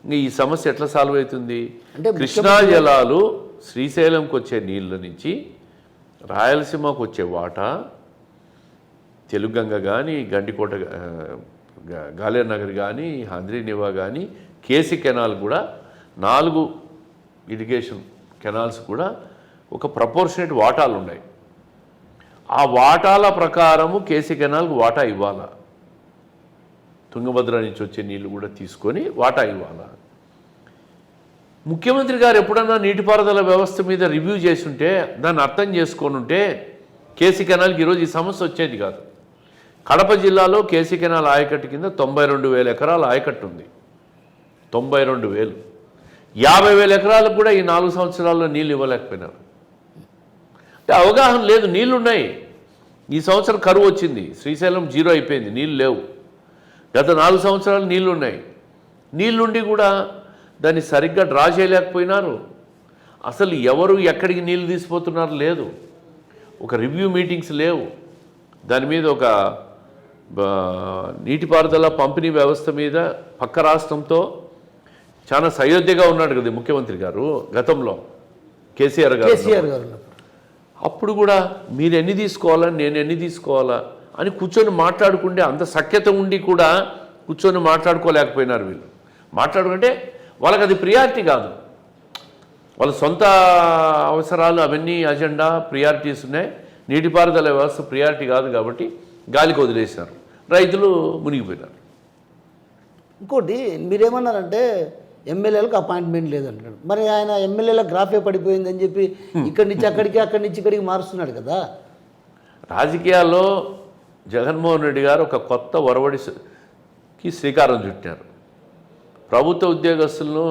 ఇంకా ఈ సమస్య ఎట్లా సాల్వ్ అవుతుంది? అంటే కృష్ణా జలాలు శ్రీశైలంకి వచ్చే నీళ్ళ నుంచి రాయలసీమకు వచ్చే వాటా, తెలుగంగ కానీ, గండికోట, గాలేరు నగర్ కానీ, హంద్రీనివా కానీ, కేసీ కెనాల్ కూడా 4 ఇరిగేషన్ కెనాల్స్ కూడా ఒక ప్రపోర్షనేట్ వాటాలు ఉన్నాయి. ఆ వాటాల ప్రకారము కేసీ కెనాల్కు వాటా ఇవ్వాలా, తుంగభద్ర నుంచి వచ్చే నీళ్లు కూడా తీసుకొని వాటా ఇవ్వాలా. ముఖ్యమంత్రి గారు ఎప్పుడన్నా నీటిపారుదల వ్యవస్థ మీద రివ్యూ చేసి ఉంటే, దాన్ని అర్థం చేసుకొని ఉంటే కేసీ కెనాల్కి ఈరోజు ఈ సమస్య వచ్చేది కాదు. కడప జిల్లాలో కేసీ కెనాల్ ఆయకట్టు కింద 92,000 ఎకరాల ఆయకట్టు ఉంది. 92,000. 50,000 ఎకరాలకు కూడా ఈ 4 సంవత్సరాల్లో నీళ్ళు ఇవ్వలేకపోయినారు. అంటే అవగాహన లేదు. నీళ్లు ఉన్నాయి. ఈ సంవత్సరం కరువు వచ్చింది, శ్రీశైలం 0 అయిపోయింది, నీళ్ళు లేవు. గత 4 సంవత్సరాలు నీళ్లు ఉన్నాయి. నీళ్ళుండి కూడా దాన్ని సరిగ్గా డ్రా చేయలేకపోయినారు. అసలు ఎవరు ఎక్కడికి నీళ్ళు తీసిపోతున్నారు లేదు. ఒక రివ్యూ మీటింగ్స్ లేవు. దాని మీద ఒక నీటిపారుదల పంపిణీ వ్యవస్థ మీద పక్క రాష్ట్రంతో చాలా సయోధ్యగా ఉన్నాడు కదా ముఖ్యమంత్రి గారు గతంలో, కేసీఆర్ గారు. అప్పుడు కూడా మీరు ఎన్ని తీసుకోవాలా, నేను ఎన్ని తీసుకోవాలా అని కూర్చొని మాట్లాడుకుంటే, అంత సఖ్యత ఉండి కూడా కూర్చొని మాట్లాడుకోలేకపోయినారు వీళ్ళు. మాట్లాడుకుంటే వాళ్ళకి అది ప్రియారిటీ కాదు. వాళ్ళ సొంత అవసరాలు అవన్నీ అజెండా ప్రియారిటీస్ ఉన్నాయి. నీటిపారుదల వ్యవస్థ ప్రియారిటీ కాదు కాబట్టి గాలికి వదిలేసినారు. రైతులు మునిగిపోయినారు. ఇంకోటి మీరేమన్నారంటే ఎమ్మెల్యేలకు అపాయింట్మెంట్ లేదంటాడు. మరి ఆయన ఎమ్మెల్యేల గ్రాఫే పడిపోయిందని చెప్పి ఇక్కడి నుంచి అక్కడికి, అక్కడి నుంచి ఇక్కడికి మారుస్తున్నాడు కదా. రాజకీయాల్లో జగన్మోహన్ రెడ్డి గారు ఒక కొత్త ఒరవడికి శ్రీకారం చుట్టారు. ప్రభుత్వ ఉద్యోగస్తులను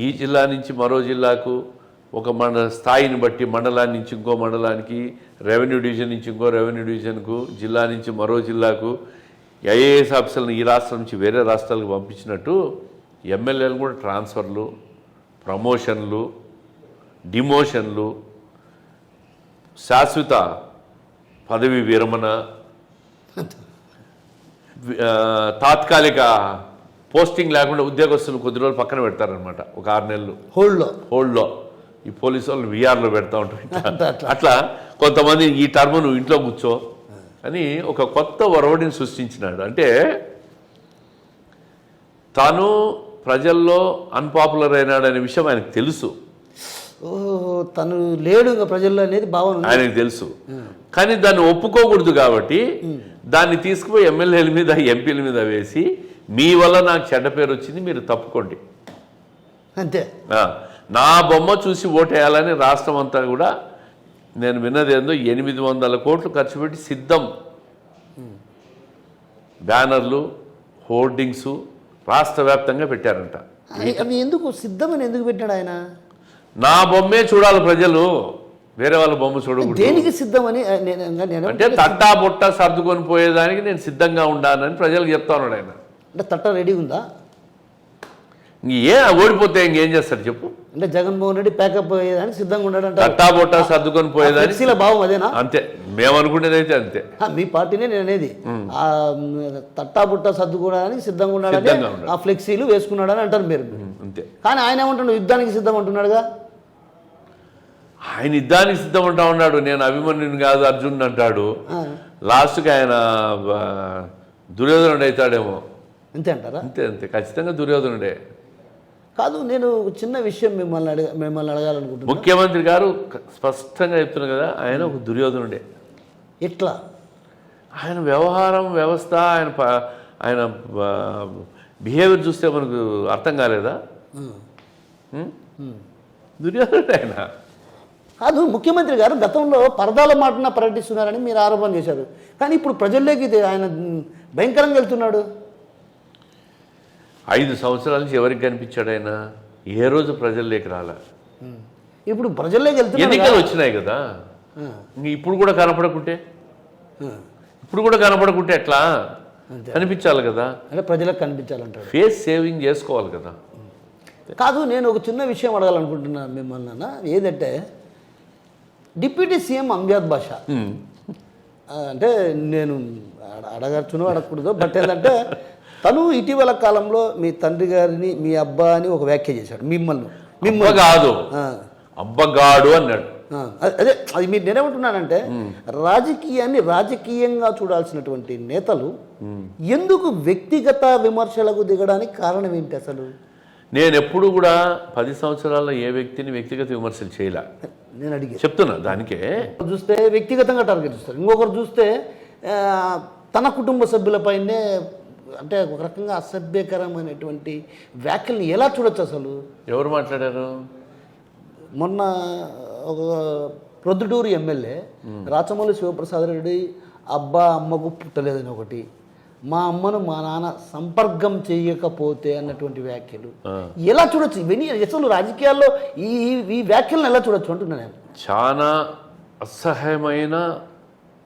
ఈ జిల్లా నుంచి మరో జిల్లాకు, ఒక స్థాయిని బట్టి మండలాన్ని నుంచి ఇంకో మండలానికి, రెవెన్యూ డివిజన్ నుంచి ఇంకో రెవెన్యూ డివిజన్కు, జిల్లా నుంచి మరో జిల్లాకు, ఐఏఎస్ ఆఫీసర్లను ఈ రాష్ట్రం నుంచి వేరే రాష్ట్రాలకు పంపించినట్టు ఎమ్మెల్యేలు కూడా ట్రాన్స్ఫర్లు, ప్రమోషన్లు, డిమోషన్లు, శాశ్వత పదవి విరమణ, తాత్కాలిక పోస్టింగ్ లేకుండా ఉద్యోగస్తులు కొద్ది రోజులు పక్కన పెడతారనమాట. ఒక 6 నెలలు హోల్డ్లో ఈ పోలీసు వాళ్ళు వీఆర్లో పెడతా ఉంటారు. అట్లా కొంతమంది ఈ టర్మ్ నువ్వు ఇంట్లో కూర్చో అని ఒక కొత్త ఒరవడిని సృష్టించినాడు. అంటే తాను ప్రజల్లో అన్పాపులర్ అయినాడనే విషయం ఆయనకు తెలుసు. ఓహో, తను లేడు ఇంకా ప్రజల్లో అనేది భావన ఆయనకు తెలుసు. కానీ దాన్ని ఒప్పుకోకూడదు కాబట్టి దాన్ని తీసుకుపోయి ఎమ్మెల్యేల మీద, ఎంపీల మీద వేసి, మీ వల్ల నాకు చెడ్డ పేరు వచ్చింది, మీరు తప్పుకోండి అంతే. నా బొమ్మ చూసి ఓటేయాలని రాష్ట్రం అంతా కూడా, నేను విన్నదేందో 800 కోట్లు ఖర్చు పెట్టి సిద్ధం బ్యానర్లు, హోర్డింగ్స్ రాష్ట్ర వ్యాప్తంగా పెట్టారంట. అవి ఎందుకు సిద్ధమని ఎందుకు పెట్టాడు ఆయన? నా బొమ్మే చూడాలి ప్రజలు, వేరే వాళ్ళ బొమ్మ చూడకూడదు. దేనికి సిద్ధమని? అంటే తట్టా బుట్ట సర్దుకొని పోయేదానికి నేను సిద్ధంగా ఉండాలని ప్రజలకు చెప్తా ఉన్నాడు ఆయన. అంటే తట్ట రెడీ ఉందా? ఓడిపోతే ఇంకేం చేస్తారు చెప్పు. అంటే జగన్మోహన్ రెడ్డి ప్యాకప్ అయ్యేదానికి సిద్ధంగా ఉన్నాడంట. తట్టా బుట్ట సర్దుకొని పోయేదానికి భావం అదేనా? అంతే, మేము అనుకునేది అయితే అంతే. మీ పార్టీనే నేను అనేది, ఆ తట్టా బుట్ట సర్దుకోవడానికి సిద్ధంగా ఉన్నాడని, ఆ ఫ్లెక్సీలు వేసుకున్నాడని అంటారు మీరు. అంతే. కానీ ఆయన ఏమంటున్నాడు, యుద్ధానికి సిద్ధం అంటున్నాడుగా. ఆయన యుద్ధానికి సిద్ధం అంటా ఉన్నాడు. నేను అభిమన్యుని కాదు అర్జున్ అంటాడు. లాస్ట్కి ఆయన దుర్యోధనుడు అవుతాడేమో. అంతే అంటారా? అంతే అంతే, ఖచ్చితంగా దుర్యోధనుడే. కాదు, నేను చిన్న విషయం మిమ్మల్ని అడగాలనుకుంటున్నాను. ముఖ్యమంత్రి గారు స్పష్టంగా చెప్తున్నారు కదా, ఆయన ఒక దుర్యోధనుడే. ఎట్లా? ఆయన వ్యవహారం, వ్యవస్థ, ఆయన బిహేవియర్ చూస్తే మనకు అర్థం కాలేదా? దుర్యోధనుడే ఆయన. కాదు, ముఖ్యమంత్రి గారు గతంలో పరదాల మాటన పర్యటిస్తున్నారని మీరు ఆరోపణ చేశారు. కానీ ఇప్పుడు ప్రజల్లోకి ఆయన భయంకరంగా వెళ్తున్నాడు. 5 సంవత్సరాల నుంచి ఎవరికి కనిపించాడు ఆయన? ఏ రోజు ప్రజల్లోకి రాలా. ఇప్పుడు ప్రజల్లోకి వెళ్తున్నాడు. ఎన్నికలు వచ్చినాయి కదా, ఇప్పుడు కూడా కనపడకుంటే ఎట్లా? కనిపించాలి కదా. అంటే ప్రజలకు కనిపించాలంటారు. ఫేస్ సేవింగ్ చేసుకోవాలి కదా. కాదు, నేను ఒక చిన్న విషయం అడగాలనుకుంటున్నాను మిమ్మల్ని అన్న. ఏదంటే డిప్యూటీ సీఎం అంజాద్ బాషా, అంటే నేను అడగచ్చునో అడగకూడదు, బట్ ఏంటంటే తను ఇటీవల కాలంలో మీ తండ్రి గారిని, మీ అబ్బా అని ఒక వ్యాఖ్య చేశాడు. మిమ్మల్ని కాదు, అబ్బగాడు అన్నాడు. అదే, అది మీరు నేనేమంటున్నానంటే, రాజకీయాన్ని రాజకీయంగా చూడాల్సినటువంటి నేతలు ఎందుకు వ్యక్తిగత విమర్శలకు దిగడానికి కారణం ఏంటి అసలు? నేను ఎప్పుడు కూడా 10 సంవత్సరాల్లో ఏ వ్యక్తిని వ్యక్తిగత విమర్శలు చేయలే. నేను అడిగే చెప్తున్నా దానికే. చూస్తే వ్యక్తిగతంగా టార్గెట్ చేస్తారు, ఇంకొకరు చూస్తే తన కుటుంబ సభ్యులపైనే అంటే ఒక రకంగా అసభ్యకరమైనటువంటి వ్యాఖ్యల్ని ఎలా చూడొచ్చు అసలు? ఎవరు మాట్లాడారు? మొన్న ఒక ప్రొద్దుటూరు ఎమ్మెల్యే రాచమల్లి శివప్రసాద్ రెడ్డి అబ్బా అమ్మకు పుట్టలేదని ఒకటి, మా అమ్మను మా నాన్న సంపర్కం చేయకపోతే అన్నటువంటి వ్యాఖ్యలు ఎలా చూడొచ్చు? ఇవన్నీ అసలు రాజకీయాల్లో ఈ వ్యాఖ్యలను ఎలా చూడొచ్చు అంటున్నాను నేను. చాలా అసహ్యమైన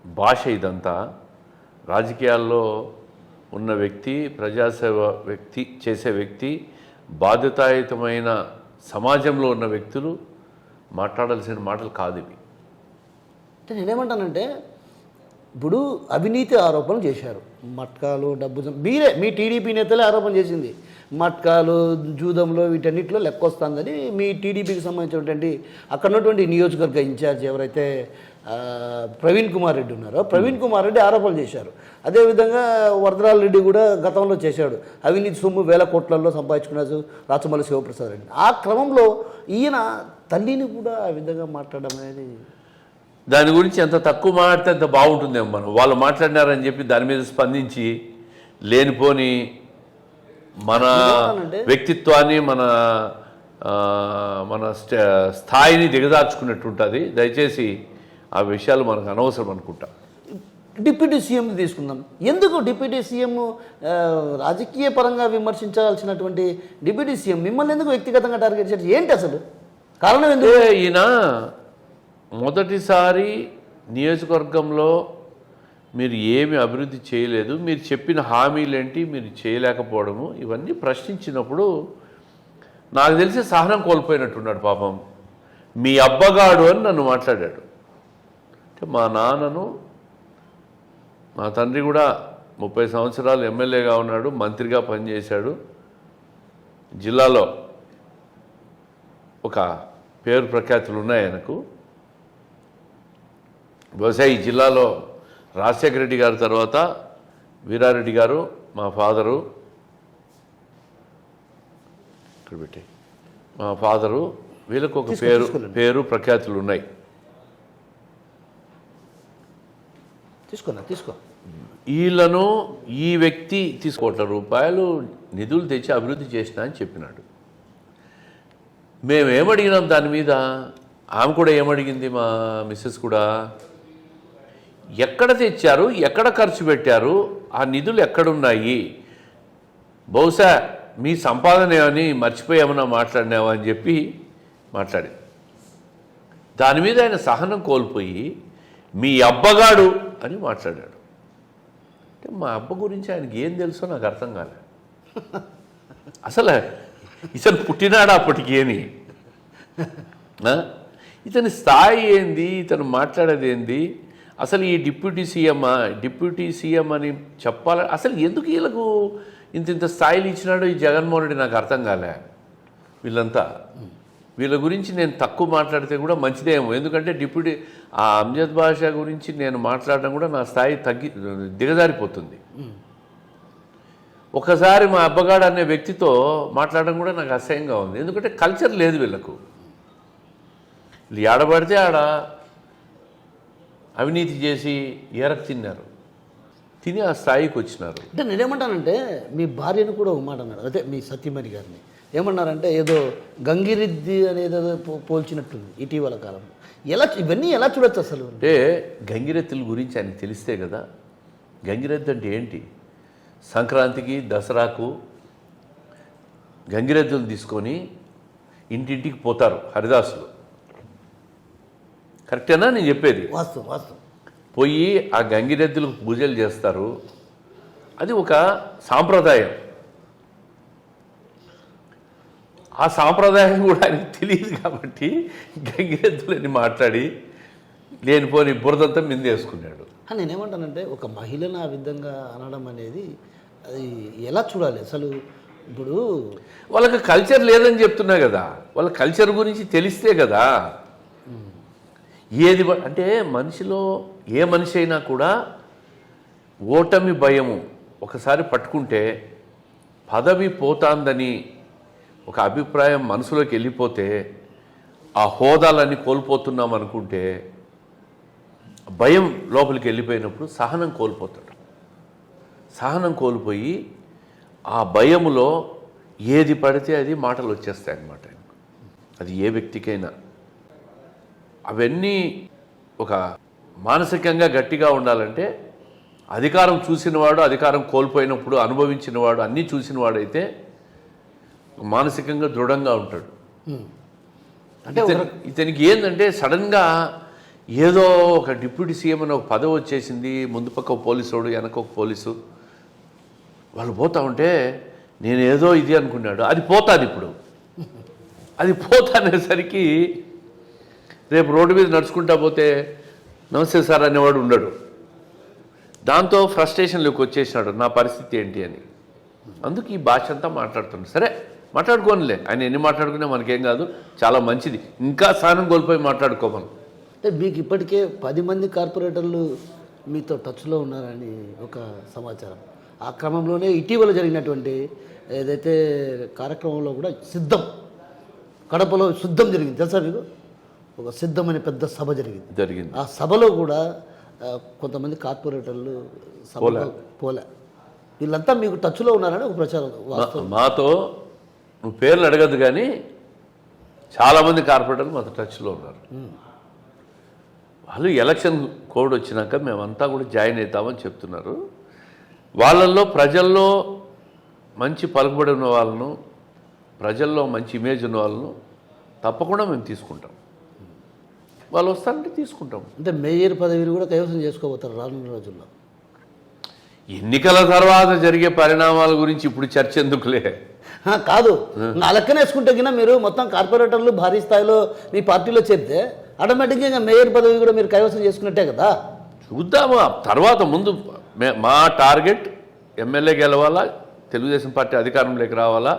భాష ఇదంతా. రాజకీయాల్లో ఉన్న వ్యక్తి, ప్రజాసేవ వ్యక్తి చేసే వ్యక్తి, బాధ్యతాయుతమైన సమాజంలో ఉన్న వ్యక్తులు మాట్లాడాల్సిన మాటలు కాదు ఇవి. అంటే నేనేమంటానంటే ఇప్పుడు అవినీతి ఆరోపణలు చేశారు, మట్కాలు డబ్బు మీరే మీ టీడీపీ నేతలే ఆరోపణ చేసింది, మట్కాలు జూదంలో వీటన్నిటిలో లెక్కొస్తుందని మీ టీడీపీకి సంబంధించినటువంటి అక్కడ ఉన్నటువంటి నియోజకవర్గ ఇన్ఛార్జ్ ఎవరైతే ప్రవీణ్ కుమార్ రెడ్డి ఉన్నారో ప్రవీణ్ కుమార్ రెడ్డి ఆరోపణలు చేశారు. అదేవిధంగా వరదరాల రెడ్డి కూడా గతంలో చేశాడు, అవినీతి సొమ్ము 1000 కోట్లలో సంపాదించుకున్నారు రాచమల్లి శివప్రసాద్ రెడ్డి. ఆ క్రమంలో ఈయన తల్లిని కూడా ఆ విధంగా మాట్లాడడం అనేది, దాని గురించి ఎంత తక్కువ మాట్లాడితే అంత బాగుంటుందేమో. మనం వాళ్ళు మాట్లాడినారని చెప్పి దాని మీద స్పందించి లేనిపోని మన వ్యక్తిత్వాన్ని మన స్థాయిని దిగజార్చుకున్నట్టు ఉంటుంది. దయచేసి ఆ విషయాలు మనకు అనవసరం అనుకుంటా. డిప్యూటీ సీఎం తీసుకుందాం. ఎందుకు డిప్యూటీ సీఎం రాజకీయ పరంగా విమర్శించాల్సినటువంటి డిప్యూటీ సీఎం మిమ్మల్ని ఎందుకు వ్యక్తిగతంగా టార్గెట్ చేసి ఏంటి అసలు కారణం? ఎందుకు ఈయన మొదటిసారి నియోజకవర్గంలో మీరు ఏమి అభివృద్ధి చేయలేదు, మీరు చెప్పిన హామీలేంటి మీరు చేయలేకపోవడము, ఇవన్నీ ప్రశ్నించినప్పుడు నాకు తెలిసి సహనం కోల్పోయినట్టున్నాడు పాపం. మీ అబ్బగాడు అని నన్ను మాట్లాడాడు. అంటే మా నాన్నను, మా తండ్రి కూడా 30 సంవత్సరాలు ఎమ్మెల్యేగా ఉన్నాడు, మంత్రిగా పనిచేశాడు, జిల్లాలో ఒక పేరు ప్రఖ్యాతులు ఉన్నాయి ఆయనకు. బహుశా ఈ జిల్లాలో రాజశేఖర రెడ్డి గారి తర్వాత వీరారెడ్డి గారు, మా ఫాదరు, ఇక్కడ పెట్టి మా ఫాదరు, వీళ్ళకు ఒక పేరు ప్రఖ్యాతులు ఉన్నాయి. తీసుకో వీళ్ళను ఈ వ్యక్తి ₹1,00,00,000 నిధులు తెచ్చి అభివృద్ధి చేసినా అని చెప్పినాడు. మేమేమడిగినాం దాని మీద, ఆమె కూడా ఏమడిగింది, మా మిస్సెస్ కూడా, ఎక్కడ తెచ్చారు, ఎక్కడ ఖర్చు పెట్టారు, ఆ నిధులు ఎక్కడున్నాయి, బహుశా మీ సంపాదన ఏమని మర్చిపోయామన్నా మాట్లాడినావా అని చెప్పి మాట్లాడి, దాని మీద ఆయన సహనం కోల్పోయి మీ అబ్బగాడు అని మాట్లాడాడు. అంటే మా అబ్బ గురించి ఆయనకి ఏం తెలుసో నాకు అర్థం కాలే. అసలు ఇతను పుట్టినాడా అప్పటికి అని, ఇతని స్థాయి ఏంది, ఇతను మాట్లాడేది ఏంది, అసలు ఈ డిప్యూటీ సీఎం అని చెప్పాలి. అసలు ఎందుకు వీళ్ళకు ఇంత స్థాయిలు ఇచ్చినాడో ఈ జగన్మోహన్ రెడ్డి నాకు అర్థం కాలే. వీళ్ళ గురించి నేను తక్కువ మాట్లాడితే కూడా మంచిదేమో, ఎందుకంటే ఆ అమ్జద్ బాషా గురించి నేను మాట్లాడడం కూడా నా స్థాయి దిగజారిపోతుంది. ఒకసారి మా అబ్బగాడు అనే వ్యక్తితో మాట్లాడడం కూడా నాకు అసహ్యంగా ఉంది, ఎందుకంటే కల్చర్ లేదు వీళ్ళకు. వీళ్ళు ఆడబడితే ఆడ అవినీతి చేసి ఎరకు తిని ఆ స్థాయికి వచ్చినారు. అంటే నేనేమంటానంటే మీ భార్యను కూడా ఒక మాట అన్నాడు, అదే మీ సత్యమణి గారిని ఏమన్నారంటే ఏదో గంగిరెద్ది అనేది పోల్చినట్టుంది ఇటీవల కాలంలో. ఇవన్నీ ఎలా చూడొచ్చు అసలు? అంటే గంగిరెద్దుల గురించి ఆయనకు తెలిస్తే కదా. గంగిరెద్దు అంటే ఏంటి? సంక్రాంతికి దసరాకు గంగిరెద్దులు తీసుకొని ఇంటింటికి పోతారు హరిదాసులు. కరెక్టేనా నేను చెప్పేది? వాస్తవం. పోయి ఆ గంగిరెద్దులకు పూజలు చేస్తారు. అది ఒక సాంప్రదాయం. ఆ సాంప్రదాయం కూడా ఆయనకు తెలియదు కాబట్టి గంగిరెద్దులని మాట్లాడి లేనిపోని బురదంతా మిందేసుకున్నాడు. నేనేమంటానంటే ఒక మహిళను ఆ విధంగా అనడం అనేది అది ఎలా చూడాలి అసలు? ఇప్పుడు వాళ్ళకి కల్చర్ లేదని చెప్తున్నా కదా, వాళ్ళ కల్చర్ గురించి తెలిస్తే కదా. ఏది అంటే మనిషిలో ఏ మనిషి అయినా కూడా ఓటమి భయము ఒకసారి పట్టుకుంటే పదవి పోతాందని ఒక అభిప్రాయం మనసులోకి వెళ్ళిపోతే ఆ హోదాలన్నీ కోల్పోతున్నాం అనుకుంటే భయం లోపలికి వెళ్ళిపోయినప్పుడు సహనం కోల్పోతాడు. సహనం కోల్పోయి ఆ భయములో ఏది పడితే అది మాటలు వచ్చేస్తాయి అన్నమాట. అది ఏ వ్యక్తికైనా. అవన్నీ ఒక మానసికంగా గట్టిగా ఉండాలంటే అధికారం చూసినవాడు, అధికారం కోల్పోయినప్పుడు అనుభవించినవాడు, అన్నీ చూసినవాడైతే మానసికంగా దృఢంగా ఉంటాడు. అంటే ఇతనికి ఏంటంటే సడన్గా ఏదో ఒక డిప్యూటీ సీఎం అని ఒక పదవి వచ్చేసింది, ముందు పక్క ఒక పోలీసోడు, వెనక ఒక పోలీసు, వాళ్ళు పోతా ఉంటే నేను ఏదో ఇది అనుకున్నాడు. అది పోతాది ఇప్పుడు. అది పోతానేసరికి రేపు రోడ్డు మీద నడుచుకుంటా పోతే నమస్తే సార్ అనేవాడు ఉండడు. దాంతో ఫ్రస్ట్రేషన్లోకి వచ్చేసినాడు, నా పరిస్థితి ఏంటి అని. అందుకు ఈ భాష అంతా మాట్లాడుతున్నాడు. సరే మాట్లాడుకోనిలే, ఆయన ఎన్ని మాట్లాడుకున్నా మనకేం కాదు, చాలా మంచిది. ఇంకా సహనం కోల్పోయి మాట్లాడుకోమను. అంటే మీకు ఇప్పటికే 10 మంది కార్పొరేటర్లు మీతో టచ్లో ఉన్నారని ఒక సమాచారం. ఆ క్రమంలోనే ఇటీవల జరిగినటువంటి ఏదైతే కార్యక్రమంలో కూడా సిద్ధం, కడపలో సిద్ధం జరిగింది తెలుసా మీకు? ఒక సిద్ధం అనే పెద్ద సభ జరిగింది. ఆ సభలో కూడా కొంతమంది కార్పొరేటర్లు పోలే. వీళ్ళంతా మీకు టచ్లో ఉన్నారని ఒక ప్రచారం. మాతో నువ్వు పేర్లు అడగద్దు కానీ చాలామంది కార్పొరేటర్లు మాతో టచ్లో ఉన్నారు. వాళ్ళు ఎలక్షన్ కోడ్ వచ్చినాక మేమంతా కూడా జాయిన్ అవుతామని చెప్తున్నారు. వాళ్ళల్లో ప్రజల్లో మంచి పలుకుబడి ఉన్న వాళ్ళను, ప్రజల్లో మంచి ఇమేజ్ ఉన్న వాళ్ళను తప్పకుండా మేము తీసుకుంటాం. వాళ్ళు వస్తారంటే తీసుకుంటాం. అంటే మేయర్ పదవిని కూడా కైవసం చేసుకోబోతారు రానున్న రోజుల్లో. ఎన్నికల తర్వాత జరిగే పరిణామాల గురించి ఇప్పుడు చర్చ ఎందుకులే. కాదు, నా లెక్కన వేసుకుంటే కింద మీరు మొత్తం కార్పొరేటర్లు భారీ స్థాయిలో మీ పార్టీలో చేరితే ఆటోమేటిక్గా మేయర్ పదవి కూడా మీరు కైవసం చేసుకున్నట్టే కదా. చూద్దాము తర్వాత. ముందు మా టార్గెట్ ఎమ్మెల్యే గెలవాలా, తెలుగుదేశం పార్టీ అధికారంలోకి రావాలా,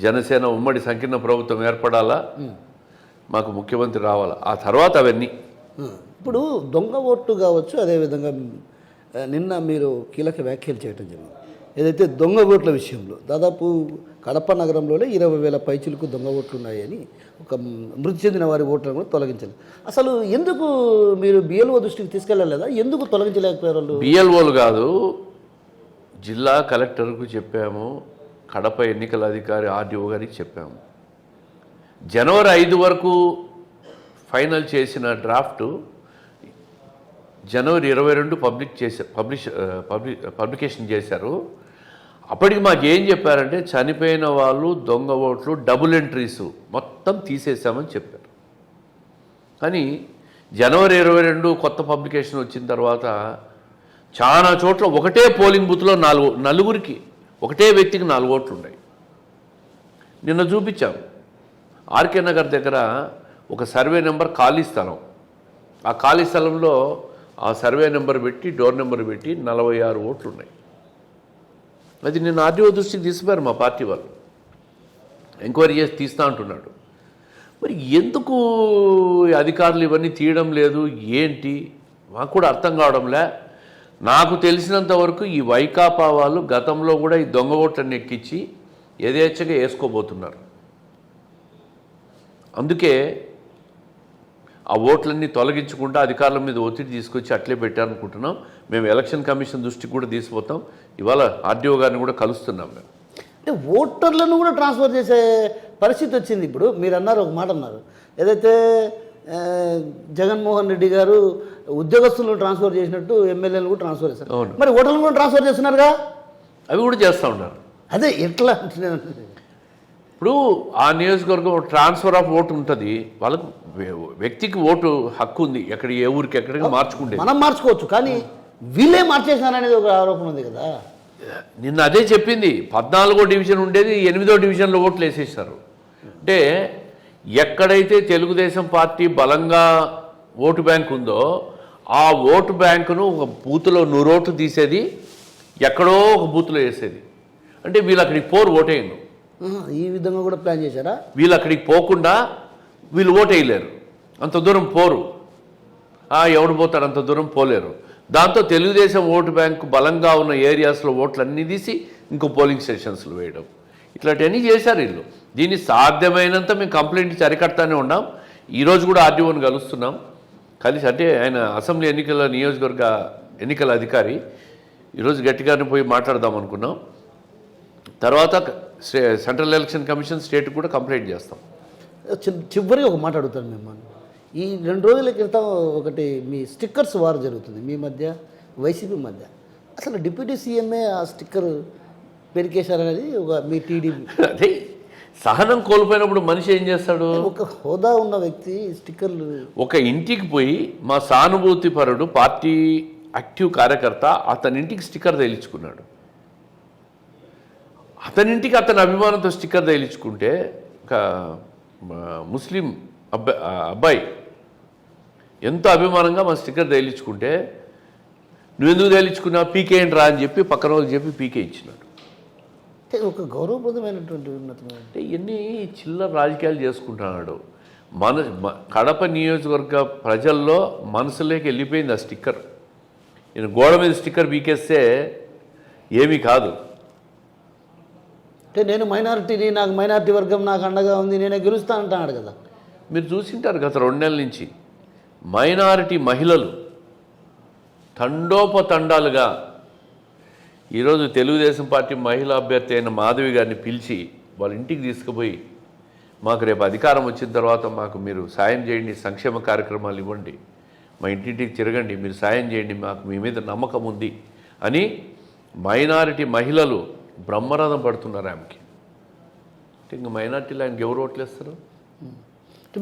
జనసేన ఉమ్మడి సంకీర్ణ ప్రభుత్వం ఏర్పడాలా, మాకు ముఖ్యమంత్రి రావాలా, ఆ తర్వాత అవన్నీ. ఇప్పుడు దొంగ ఓట్లు కావచ్చు, అదేవిధంగా నిన్న మీరు కీలక వ్యాఖ్యలు చేయడం జరిగింది. ఏదైతే దొంగ ఓట్ల విషయంలో దాదాపు కడప నగరంలోనే 20,000 పైచిలకు దొంగ ఓట్లు ఉన్నాయని, ఒక మృతి చెందిన వారి ఓట్లను కూడా తొలగించాలి. అసలు ఎందుకు మీరు బిఎల్ఓ దృష్టికి తీసుకెళ్ళలేదా? ఎందుకు తొలగించలేకపోయారు వాళ్ళు? బిఎల్ఓలు కాదు, జిల్లా కలెక్టర్కు చెప్పాము, కడప ఎన్నికల అధికారి ఆర్డీఓ గారికి చెప్పాము. జనవరి 5 వరకు ఫైనల్ చేసిన డ్రాఫ్ట్ జనవరి 22 పబ్లికేషన్ చేశారు. అప్పటికి మాకు ఏం చెప్పారంటే చనిపోయిన వాళ్ళు దొంగ ఓట్లు డబుల్ ఎంట్రీస్ మొత్తం తీసేసామని చెప్పారు. కానీ జనవరి 22 కొత్త పబ్లికేషన్ వచ్చిన తర్వాత చాలా చోట్ల ఒకటే పోలింగ్ బూత్లో నలుగురికి ఒకటే వ్యక్తికి 4 ఓట్లు ఉన్నాయి. నిన్న చూపించాము ఆర్కే నగర్ దగ్గర ఒక సర్వే నెంబర్ ఖాళీ స్థలం. ఆ ఖాళీ స్థలంలో ఆ సర్వే నెంబర్ పెట్టి డోర్ నెంబర్ పెట్టి 46 ఓట్లు ఉన్నాయి. అది నేను ఆర్డీఓ దృష్టికి తీసుకుపోయారు మా పార్టీ వాళ్ళు. ఎంక్వైరీ చేసి తీస్తా అంటున్నాడు. మరి ఎందుకు అధికారులు ఇవన్నీ తీయడం లేదు ఏంటి మాకు కూడా అర్థం కావడంలే. నాకు తెలిసినంత వరకు ఈ వైకాపా వాళ్ళు గతంలో కూడా ఈ దొంగ ఓట్లను ఎక్కించి యథేచ్ఛగా వేసుకోబోతున్నారు. అందుకే ఆ ఓట్లన్నీ తొలగించకుండా అధికారుల మీద ఒత్తిడి తీసుకొచ్చి అట్లే పెట్టారనుకుంటున్నాం. మేము ఎలక్షన్ కమిషన్ దృష్టికి కూడా తీసుకుపోతాం. ఇవాళ ఆర్డీఓ గారిని కూడా కలుస్తున్నాం. మేము అంటే ఓటర్లను కూడా ట్రాన్స్ఫర్ చేసే పరిస్థితి వచ్చింది. ఇప్పుడు మీరు అన్నారు, ఒక మాట అన్నారు, ఏదైతే జగన్మోహన్ రెడ్డి గారు ఉద్యోగస్తులను ట్రాన్స్ఫర్ చేసినట్టు ఎమ్మెల్యేలను కూడా ట్రాన్స్ఫర్ చేశారు. మరి ఓటర్లను కూడా ట్రాన్స్ఫర్ చేస్తున్నారుగా, అవి కూడా చేస్తూ ఉన్నారు. అదే ఎట్లా? ఇప్పుడు ఆ నియోజకవర్గం ట్రాన్స్ఫర్ ఆఫ్ ఓటు ఉంటుంది, వాళ్ళకు వ్యక్తికి ఓటు హక్కు ఉంది, ఎక్కడ ఏ ఊరికి ఎక్కడికి మార్చుకుంటే మనం మార్చుకోవచ్చు, కానీ వీళ్ళే మార్చేసినారనేది ఒక ఆరోపణ ఉంది కదా. నిన్న అదే చెప్పింది. 14వ డివిజన్ ఉండేది 8వ డివిజన్లో ఓట్లు వేసేసారు. అంటే ఎక్కడైతే తెలుగుదేశం పార్టీ బలంగా ఓటు బ్యాంక్ ఉందో ఆ ఓటు బ్యాంకును ఒక బూత్లో 100 ఓట్లు తీసేది, ఎక్కడో ఒక బూత్లో వేసేది. అంటే వీళ్ళు అక్కడికి పోరు ఓటేయను. ఈ విధంగా కూడా ప్లాన్ చేశారా? వీళ్ళు అక్కడికి పోకుండా వీళ్ళు ఓటు వేయలేరు, అంత దూరం పోరు. ఎవడు పోతాడు, అంత దూరం పోలేరు. దాంతో తెలుగుదేశం ఓటు బ్యాంకు బలంగా ఉన్న ఏరియాస్లో ఓట్లన్నీ తీసి ఇంకో పోలింగ్ స్టేషన్స్లో వేయడం, ఇట్లాంటివన్నీ చేశారు వీళ్ళు. దీన్ని సాధ్యమైనంత మేము కంప్లైంట్ ఇచ్చి అరికడతానే ఉన్నాం. ఈరోజు కూడా ఆర్డీఓని కలుస్తున్నాం. కలిసి అంటే ఆయన అసెంబ్లీ ఎన్నికల నియోజకవర్గ ఎన్నికల అధికారి, ఈరోజు గట్టిగానే పోయి మాట్లాడదాం అనుకున్నాం. తర్వాత సెంట్రల్ ఎలక్షన్ కమిషన్ స్టేట్కి కూడా కంప్లైంట్ చేస్తాం. చివరిగా ఒక మాట అడుగుతాను మిమ్మల్ని. ఈ 2 రోజుల క్రితం ఒకటి మీ స్టిక్కర్స్ వారు జరుగుతుంది మీ మధ్య, వైసీపీ మధ్య. అసలు డిప్యూటీ సీఎంఏ ఆ స్టిక్కర్ పెరికేశారనేది ఒక మీ టీడీపీ. అదే సహనం కోల్పోయినప్పుడు మనిషి ఏం చేస్తాడు? ఒక హోదా ఉన్న వ్యక్తి స్టిక్కర్లు. ఒక ఇంటికి పోయి మా సానుభూతి పరుడు పార్టీ యాక్టివ్ కార్యకర్త అతని ఇంటికి స్టిక్కర్ తగిలించుకున్నాడు. అతని ఇంటికి అతని అభిమానంతో స్టిక్కర్ తగిలించుకుంటే ఒక ముస్లిం అబ్బాయి ఎంతో అభిమానంగా మా స్టిక్కర్ తగిలించుకుంటే నువ్వెందుకు తగిలించుకున్నావు, పీకే ఏంటి రా అని చెప్పి పక్కన వాళ్ళు చెప్పి పీకే ఇచ్చినాడు. అంటే ఒక గౌరవప్రదమైనటువంటి ఉన్నతమైన అంటే ఇవన్నీ చిల్లర రాజకీయాలు చేసుకుంటున్నాడు. కడప నియోజకవర్గ ప్రజల్లో మనసులోకి వెళ్ళిపోయింది ఆ స్టిక్కర్. నేను గోడ మీద స్టిక్కర్ పీకేస్తే ఏమీ కాదు. అంటే నేను మైనారిటీని, నాకు మైనారిటీ వర్గం నాకు అండగా ఉంది, నేనే గెలుస్తానంటున్నాడు కదా. మీరు చూసింటారు గత 2 నెలల నుంచి మైనారిటీ మహిళలు తండోపతండాలుగా ఈరోజు తెలుగుదేశం పార్టీ మహిళా అభ్యర్థి అయిన మాధవి గారిని పిలిచి వాళ్ళ ఇంటికి తీసుకుపోయి మాకు రేపు అధికారం వచ్చిన తర్వాత మాకు మీరు సాయం చేయండి, సంక్షేమ కార్యక్రమాలు ఇవ్వండి, మా ఇంటింటికి తిరగండి, మీరు సాయం చేయండి, మాకు మీ మీద నమ్మకం ఉంది అని మైనారిటీ మహిళలు బ్రహ్మరథం పడుతున్నారు ఆమెకి. ఇంకా మైనారిటీలో ఆయనకి ఎవరు ఓట్లేస్తారు?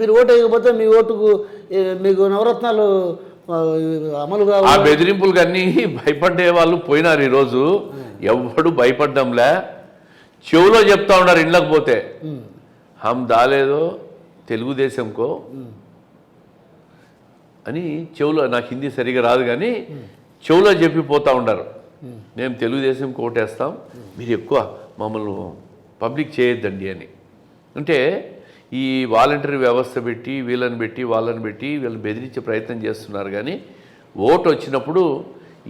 మీరు ఓటు వేయకపోతే మీ ఓటుకు మీకు నవరత్నాలు అమలుగా ఆ బెదిరింపులకు అన్నీ భయపడే వాళ్ళు పోయినారు. ఈరోజు ఎవడు భయపడ్డంలే. చెవులో చెప్తా ఉన్నారు ఇండ్లకు పోతే, హమ్ దాలేదో తెలుగుదేశంకో అని చెవులో, నాకు హిందీ సరిగా రాదు కానీ చెవులో చెప్పిపోతూ ఉన్నారు, మేము తెలుగుదేశంకి ఓటేస్తాం, మీరు ఎక్కువ మమ్మల్ని పబ్లిక్ చేయొద్దండి అని. అంటే ఈ వాలంటరీ వ్యవస్థ పెట్టి వీళ్ళని పెట్టి వాళ్ళని పెట్టి వీళ్ళని బెదిరించే ప్రయత్నం చేస్తున్నారు. కానీ ఓటు వచ్చినప్పుడు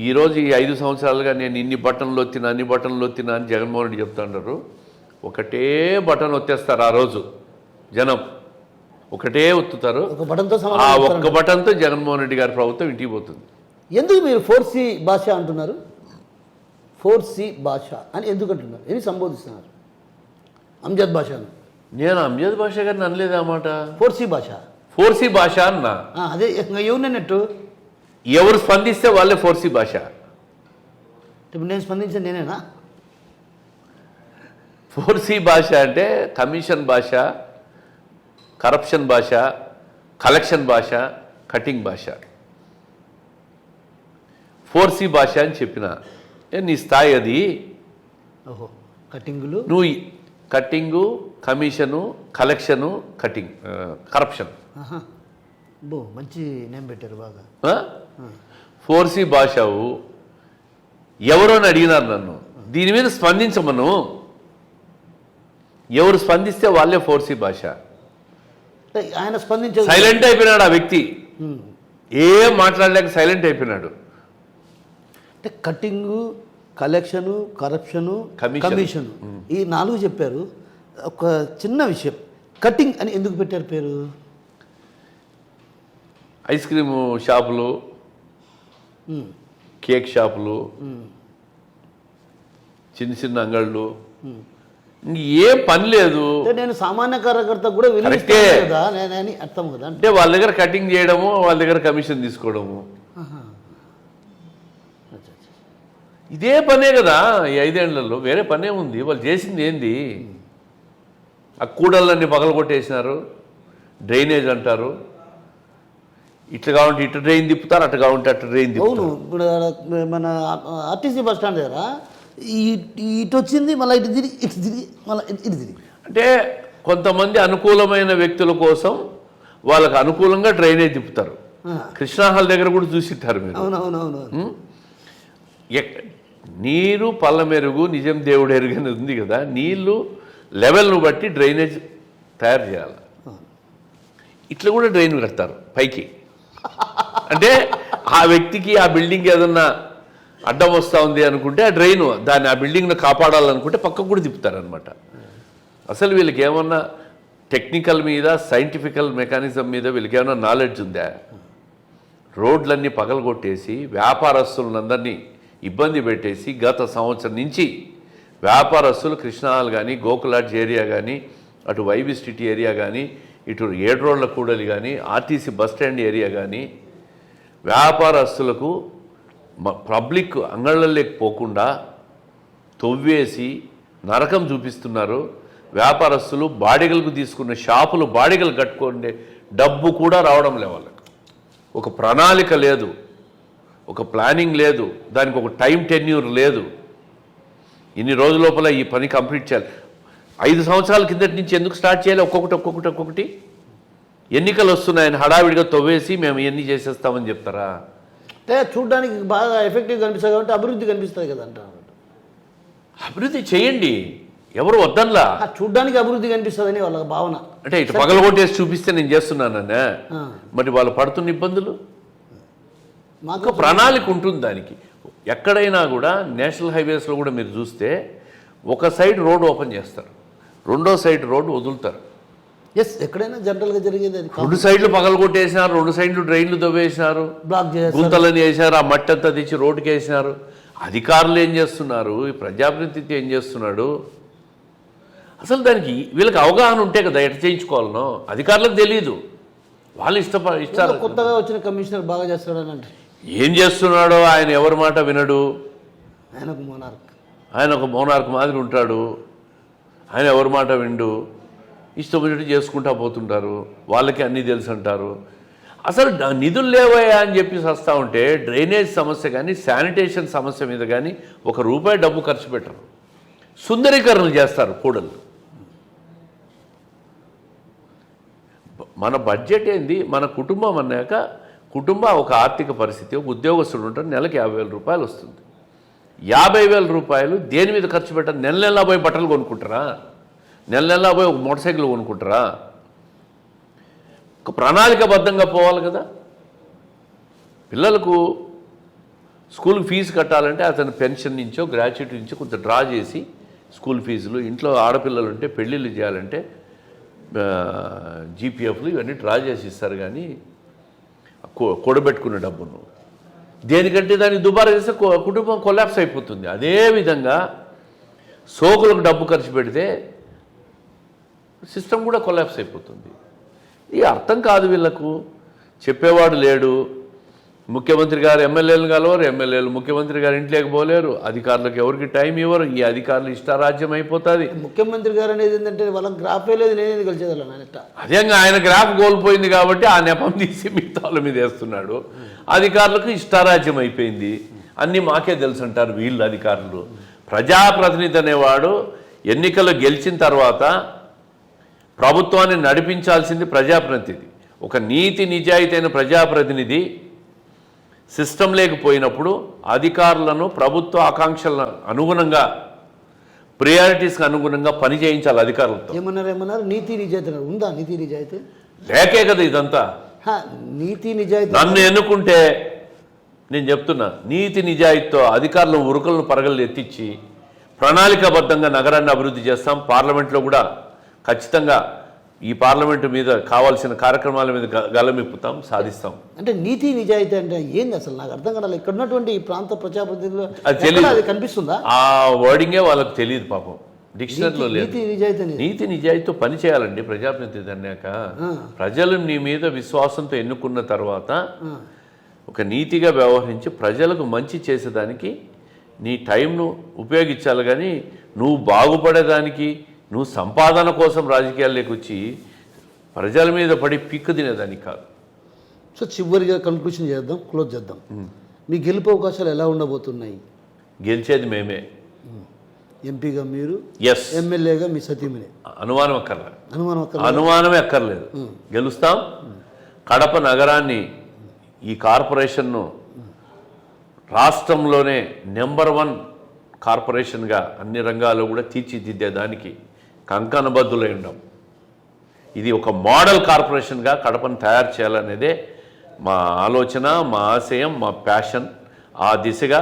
ఈరోజు ఈ 5 సంవత్సరాలుగా నేను ఇన్ని బటన్లు వచ్చినా అన్ని బటన్లు వచ్చినా అని జగన్మోహన్ రెడ్డి చెప్తున్నారు. ఒకటే బటన్ వచ్చేస్తారు ఆ రోజు జనం, ఒకటే ఒత్తుతారు. ఆ ఒక్క బటన్తో జగన్మోహన్ రెడ్డి గారి ప్రభుత్వం ఇంటికి పోతుంది. ఎందుకు మీరు 4C భాష అంటున్నారు? 4C భాష అని ఎందుకు అంటున్నారు? ఏమి సంబోధిస్తున్నారు? అంజద్ భాషను. నేను అంజద్ భాష గారిని అనలేదు ఆ మాట. 4C భాష, 4C భాష అన్నా. అదే ఎవరినట్టు ఎవరు స్పందిస్తే వాళ్ళే 4C భాష. ఇప్పుడు నేను స్పందించిన నేనేనా? 4C భాష అంటే కమిషన్ భాష, కరప్షన్ భాష, కలెక్షన్ భాష, కటింగ్ భాష. 4C భాష అని చెప్పిన నీ స్థాయి అది. ఓహో, కటింగులు, నువ్వు cutting, commission, collection, cutting, corruption. బో మంచి నేమ్ పెట్టారు బాగా. 4C భాషవు ఎవరో అని అడిగినారు నన్ను, దీని మీద స్పందించమను. ఎవరు స్పందిస్తే వాళ్ళే 4C భాష. ఆయన స్పందించే సైలెంట్ అయిపోయినాడు ఆ వ్యక్తి, ఏం మాట్లాడలేక సైలెంట్ అయిపోయినాడు. అంటే కటింగు, కలెక్షను, కరప్షను, కమిషను, ఈ 4 చెప్పారు. ఒక చిన్న విషయం, కటింగ్ అని ఎందుకు పెట్టారు పేరు? ఐస్ క్రీమ్ షాపులు, కేక్ షాపులు, చిన్న చిన్న అంగళ్ళు, ఏం పని లేదు. నేను సామాన్య కార్యకర్త కూడా కదా నేనని అర్థం కదా. అంటే వాళ్ళ దగ్గర కటింగ్ చేయడము, వాళ్ళ దగ్గర కమిషన్ తీసుకోవడము, ఇదే పనే కదా ఈ 5 ఏళ్లలో. వేరే పనే ఉంది. వాళ్ళు చేసింది ఏంది? ఆ కూడళ్ళన్నీ పగలగొట్టేసినారు, డ్రైనేజ్ అంటారు. ఇట్లా కావాలంటే ఇటు డ్రైన్ తిప్పుతారు, అటు కావాలంటే అటు డ్రైన్ తిప్పుతారు. అవును, ఇప్పుడు మన ఆర్టీసీ బస్ స్టాండ్ దగ్గర ఇటు వచ్చింది, మళ్ళీ ఇటు తిరిగి ఇటు తిరిగి మళ్ళీ ఇటు తిరిగి. అంటే కొంతమంది అనుకూలమైన వ్యక్తుల కోసం వాళ్ళకు అనుకూలంగా డ్రైనేజ్ తిప్పుతారు. కృష్ణాహాల్ దగ్గర కూడా చూసిట్టారు మీరు. అవునవునవును. నీరు పళ్ళ మెరుగు నిజం దేవుడు ఎరుగని ఉంది కదా, నీళ్లు లెవెల్ను బట్టి డ్రైనేజ్ తయారు చేయాలి. ఇట్లా కూడా డ్రైన్ కడతారు పైకి. అంటే ఆ వ్యక్తికి ఆ బిల్డింగ్ ఏదన్నా అడ్డం వస్తూ ఉంది అనుకుంటే ఆ డ్రైన్ దాన్ని ఆ బిల్డింగ్ను కాపాడాలనుకుంటే పక్కకు కూడా తిప్పుతారనమాట. అసలు వీళ్ళకి ఏమన్నా టెక్నికల్ మీద సైంటిఫికల్ మెకానిజం మీద వీళ్ళకి ఏమన్నా నాలెడ్జ్ ఉందా? రోడ్లన్నీ పగలగొట్టేసి వ్యాపారస్తులందరినీ ఇబ్బంది పెట్టేసి గత సంవత్సరం నుంచి వ్యాపారస్తులు కృష్ణాలు కానీ గోకులాడ్జ్ ఏరియా కానీ అటు వైబీ స్ట్రీట్ ఏరియా కానీ ఇటు 7 రోడ్ల కూడలి కానీ ఆర్టీసీ బస్ స్టాండ్ ఏరియా కానీ వ్యాపారస్తులకు పబ్లిక్ అంగళ్ళలోకి పోకుండా తవ్వేసి నరకం చూపిస్తున్నారు. వ్యాపారస్తులు బాడిగలకు తీసుకున్న షాపులు బాడిగలు కట్టుకుంటే డబ్బు కూడా రావడం లే వాళ్ళకి. ఒక ప్రణాళిక లేదు, ఒక ప్లానింగ్ లేదు, దానికి ఒక టైం టెన్యూర్ లేదు. ఇన్ని రోజుల లోపల ఈ పని కంప్లీట్ చేయాలి. 5 సంవత్సరాల కిందటి నుంచి ఎందుకు స్టార్ట్ చేయాలి? ఒక్కొక్కటి ఎన్నికలు వస్తున్నాయని హడావిడిగా తవ్వేసి మేము ఇవన్నీ చేసేస్తామని చెప్తారా? అంటే చూడడానికి బాగా ఎఫెక్టివ్ కనిపిస్తుంది కాబట్టి అభివృద్ధి కనిపిస్తుంది కదా అంటారు. అభివృద్ధి చేయండి, ఎవరు వద్దన్లా. చూడడానికి అభివృద్ధి కనిపిస్తుందని వాళ్ళ భావన. అంటే ఇటు పగలగొట్టేసి చూపిస్తే నేను చేస్తున్నానన్నా, మరి వాళ్ళు పడుతున్న ఇబ్బందులు. మాకు ప్రణాళిక ఉంటుంది దానికి. ఎక్కడైనా కూడా నేషనల్ హైవేస్లో కూడా మీరు చూస్తే ఒక సైడ్ రోడ్ ఓపెన్ చేస్తారు, రెండో సైడ్ రోడ్డు వదులుతారు. ఎస్, ఎక్కడైనా జనరల్గా జరిగేది. 2 సైడ్లు పగలగొట్టేసినారు, 2 సైడ్లు డ్రైన్లు తవ్వేసినారు, బ్లాక్ చేశారు, గుంతలని వేసినారు, ఆ మట్టి అంతా తెచ్చి రోడ్డుకి వేసినారు. అధికారులు ఏం చేస్తున్నారు? ఈ ప్రజాప్రతినిధి ఏం చేస్తున్నాడు? అసలు దానికి వీళ్ళకి అవగాహన ఉంటే కదా ఎట్లా చేయించుకోవాలనో. అధికారులకు తెలియదు, వాళ్ళు ఇష్టారు. కొత్తగా వచ్చిన కమిషనర్ బాగా చేస్తాడని అంటే ఏం చేస్తున్నాడో ఆయన ఎవరి మాట వినడు. ఆయన ఒక మోనార్క్ మాదిరి ఉంటాడు. ఆయన ఎవరి మాట విండు, ఇష్టం వచ్చినట్టు చేసుకుంటా పోతుంటారు. వాళ్ళకి అన్నీ తెలుసు అంటారు. అసలు నిధులు లేవయా అని చెప్పి వస్తూ ఉంటే డ్రైనేజ్ సమస్య కానీ శానిటేషన్ సమస్య మీద కానీ ₹1 డబ్బు ఖర్చు పెట్టరు. సుందరీకరణలు చేస్తారు కూడలు. మన బడ్జెట్ ఏంది? మన కుటుంబం అన్నాక ఒక ఆర్థిక పరిస్థితి, ఒక ఉద్యోగస్తుడు ఉంటాడు, నెలకు ₹50,000 వస్తుంది. ₹50,000 దేని మీద ఖర్చు పెట్టారు? నెల పోయి బట్టలు కొనుక్కుంటారా? నెల పోయి ఒక మోటార్ సైకిల్ కొనుక్కుంటారా? ఒక ప్రణాళికబద్ధంగా పోవాలి కదా. పిల్లలకు స్కూల్కి ఫీజు కట్టాలంటే అతను పెన్షన్ నుంచో గ్రాట్యుటీ నుంచో కొంత డ్రా చేసి స్కూల్ ఫీజులు, ఇంట్లో ఆడపిల్లలు ఉంటే పెళ్ళిళ్ళు చేయాలంటే జీపీఎఫ్లు ఇవన్నీ డ్రా చేసి ఇస్తారు. కానీ కూడబెట్టుకునే డబ్బును దేనికంటే దాన్ని దుబారా చేస్తే కుటుంబం కొలాప్స్ అయిపోతుంది. అదేవిధంగా సోకులకు డబ్బు ఖర్చు పెడితే సిస్టమ్ కూడా కొలాప్స్ అయిపోతుంది. ఇది అర్థం కాదు వీళ్ళకు. చెప్పేవాడు లేడు. ముఖ్యమంత్రి గారు ఎమ్మెల్యేలు కలవరు, ఎమ్మెల్యేలు ముఖ్యమంత్రి గారు ఇంట్లోకి పోలేరు, అధికారులకు ఎవరికి టైం ఇవ్వరు. ఈ అధికారులు ఇష్టారాజ్యం అయిపోతుంది. ముఖ్యమంత్రి గారు అనేది ఏంటంటే వాళ్ళకి గ్రాఫే లేదు, నేనేది కలిసేదాన్ని. అదే ఆయన గ్రాఫ్ కోల్పోయింది కాబట్టి ఆ నెపం తీసి మిగతా వాళ్ళ మీద వేస్తున్నాడు. అధికారులకు ఇష్టారాజ్యం అయిపోయింది. అన్నీ మాకే తెలుసు అంటారు వీళ్ళు అధికారులు. ప్రజాప్రతినిధి అనేవాడు ఎన్నికలు గెలిచిన తర్వాత ప్రభుత్వాన్ని నడిపించాల్సింది ప్రజాప్రతినిధి. ఒక నీతి నిజాయితీ అయిన ప్రజాప్రతినిధి సిస్టమ్ లేకపోయినప్పుడు అధికారులను ప్రభుత్వ ఆకాంక్షలకు అనుగుణంగా, ప్రియారిటీస్కి అనుగుణంగా పని చేయించాలి అధికారులతో. ఏమన్నారు? నీతి నిజాయితీ ఉందా? నీతి నిజాయితీ లేకే కదా ఇదంతా. నీతి నిజాయితీ నన్ను ఎన్నుకుంటే నేను చెప్తున్నా, నీతి నిజాయితీతో అధికారులు ఉరుకులను పరగలు ఎత్తించి ప్రణాళికాబద్ధంగా నగరాన్ని అభివృద్ధి చేస్తాం. పార్లమెంట్లో కూడా ఖచ్చితంగా ఈ పార్లమెంటు మీద కావాల్సిన కార్యక్రమాల మీద గలమిప్పుతాం, సాధిస్తాం. అంటే నీతి నిజాయితీ అంటే ఏంది అసలు నాకు అర్థం కాదు. ఇక్కడ ఉన్నటువంటి ఈ ప్రాంత ప్రజాప్రతినిధులు అది కనిపిస్తుందా? ఆ వర్డింగే వాళ్ళకి తెలియదు పాపం, డిక్షనరీలో లేదు. నీతి నిజాయితీతో పని చేయాలండి ప్రజాప్రతినిధి అన్నాక. ప్రజలు నీ మీద విశ్వాసంతో ఎన్నుకున్న తర్వాత ఒక నీతిగా వ్యవహరించి ప్రజలకు మంచి చేసేదానికి నీ టైంను ఉపయోగించాలి. కానీ నువ్వు బాగుపడేదానికి, నువ్వు సంపాదన కోసం రాజకీయాల్లోకి వచ్చి ప్రజల మీద పడి పిక్కు తినేదానికి కాదు. సో చివరిగా కన్క్లూషన్ చేద్దాం, క్లోజ్ చేద్దాం. మీ గెలుపు అవకాశాలు ఎలా ఉండబోతున్నాయి? గెలిచేది మేమే. ఎంపీగా మీరు, ఎస్. ఎమ్మెల్యేగా మీ సతీమణి. అనుమానమే అక్కర్లేదు. గెలుస్తాం. కడప నగరాన్ని, ఈ కార్పొరేషన్ను రాష్ట్రంలోనే నెంబర్ 1 కార్పొరేషన్గా అన్ని రంగాల్లో కూడా తీర్చిదిద్దేదానికి కంకణబద్దులై ఉండం. ఇది ఒక మోడల్ కార్పొరేషన్గా కడపను తయారు చేయాలనేదే మా ఆలోచన, మా ఆశయం, మా ప్యాషన్. ఆ దిశగా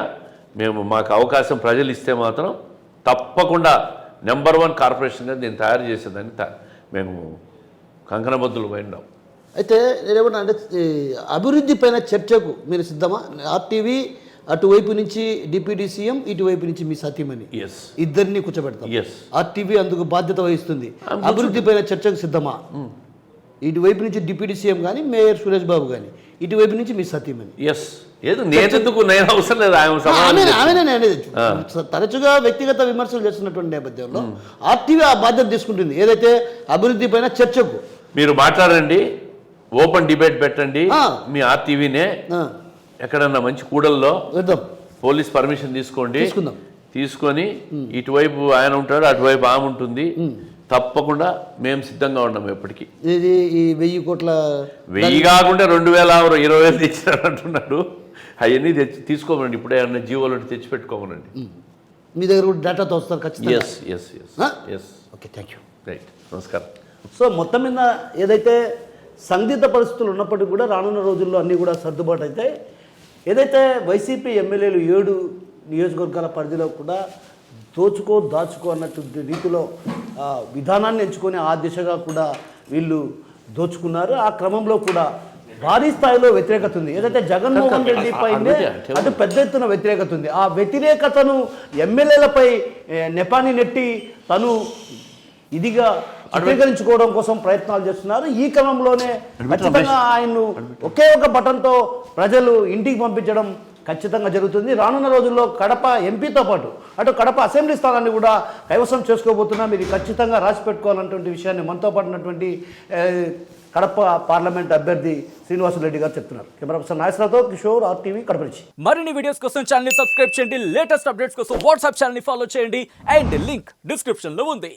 మాకు అవకాశం ప్రజలు ఇస్తే మాత్రం తప్పకుండా నెంబర్ 1 కార్పొరేషన్గా దీన్ని తయారు చేసేదాన్ని మేము కంకణబద్దులు పోయినాం. అయితే నేనేమన్నా అంటే అభివృద్ధి పైన చర్చకు మీరు సిద్ధమా? ఆర్టీవీ అటువైపు నుంచి డిప్యూటీ సీఎం, ఇటువైపు నుంచి మీ సతీమణి, ఎస్ ఇద్దరిని కూర్చోబెడతాం. ఎస్ ఆర్టీవీ అందుకు బాధ్యత వహిస్తుంది. అభివృద్ధి పైన చర్చకు సిద్ధమా? ఇటువైపు నుంచి డిప్యూటీ సీఎం కానీ, మేయర్ సురేష్ బాబు కానీ, ఇటువైపు నుంచి మీ సతీమణి. ఎస్ ఏదో నేను అవసరం లేదు, ఆమె తరచుగా వ్యక్తిగత విమర్శలు చేస్తున్నటువంటి నేపథ్యంలో ఆర్టీవీ ఆ బాధ్యత తీసుకుంటుంది. ఏదైతే అభివృద్ధి పైన చర్చకు మీరు మాట్లాడండి, ఓపెన్ డిబేట్ పెట్టండి. మీ ఆర్టీవీనే ఎక్కడన్నా మంచి కూడల్లో పోలీస్ పర్మిషన్ తీసుకోండి, తీసుకొని ఇటువైపు ఆయన ఉంటాడు, అటువైపు ఆమె ఉంటుంది. తప్పకుండా మేము సిద్ధంగా ఉన్నాము ఎప్పటికీ. ఇది ఈ 1000 కోట్ల 1000 కాకుండా 20,000 20,000 తెచ్చినారు అంటున్నాడు. అవన్నీ తీసుకోమనండి, ఇప్పుడే ఏమన్నా జీవోలు తెచ్చి పెట్టుకోమనండి. మీ దగ్గర కూడా డేటాతో వస్తారు ఖచ్చితంగా. Yes yes yes yes okay, thank you. Right, నమస్కారం. సో మొత్తం మీద ఏదైతే సందిగ్ధ పరిస్థితులు ఉన్నప్పటికీ కూడా రానున్న రోజుల్లో అన్నీ కూడా సర్దుబాటు అయితే ఏదైతే వైసీపీ ఎమ్మెల్యేలు 7 నియోజకవర్గాల పరిధిలో కూడా దాచుకో అన్నటువంటి రీతిలో విధానాన్ని ఎంచుకొని ఆ దిశగా కూడా వీళ్ళు దోచుకున్నారు. ఆ క్రమంలో కూడా భారీ స్థాయిలో వ్యతిరేకత ఉంది. ఏదైతే జగన్మోహన్ రెడ్డి పైనే అటు పెద్ద ఎత్తున వ్యతిరేకత ఉంది. ఆ వ్యతిరేకతను ఎమ్మెల్యేలపై నెపాన్ని నెట్టి తను ఇదిగా చిత్రీకరించుకోవడం కోసం ప్రయత్నాలు చేస్తున్నారు. ఈ క్రమంలోనే ఖచ్చితంగా ఆయన్ను ఒకే ఒక బటన్తో ప్రజలు ఇంటికి పంపించడం ఖచ్చితంగా జరుగుతుంది. రానున్న రోజుల్లో కడప ఎంపీతో పాటు అటు కడప అసెంబ్లీ స్థానాన్ని కూడా కైవసం చేసుకోబోతున్నాం. ఇది ఖచ్చితంగా రాసి పెట్టుకోవాలన్నటువంటి విషయాన్ని మనతో పాటు ఉన్నటువంటి కడప పార్లమెంట్ అభ్యర్థి శ్రీనివాసరెడ్డి గారు చెప్తున్నారు. కెమెరా పర్సన్ నాగేశ్వరరావుతో కిషోర్, RTV, కడప నుంచి. మరిన్ని వీడియోస్ కోసం ఛానల్ ని సబ్స్క్రైబ్ చేయండి, లేటెస్ట్ అప్డేట్స్ కోసం వాట్సాప్ ఛానల్ ని ఫాలో చేయండి అండ్ లింక్ డిస్క్రిప్షన్ లో ఉంది.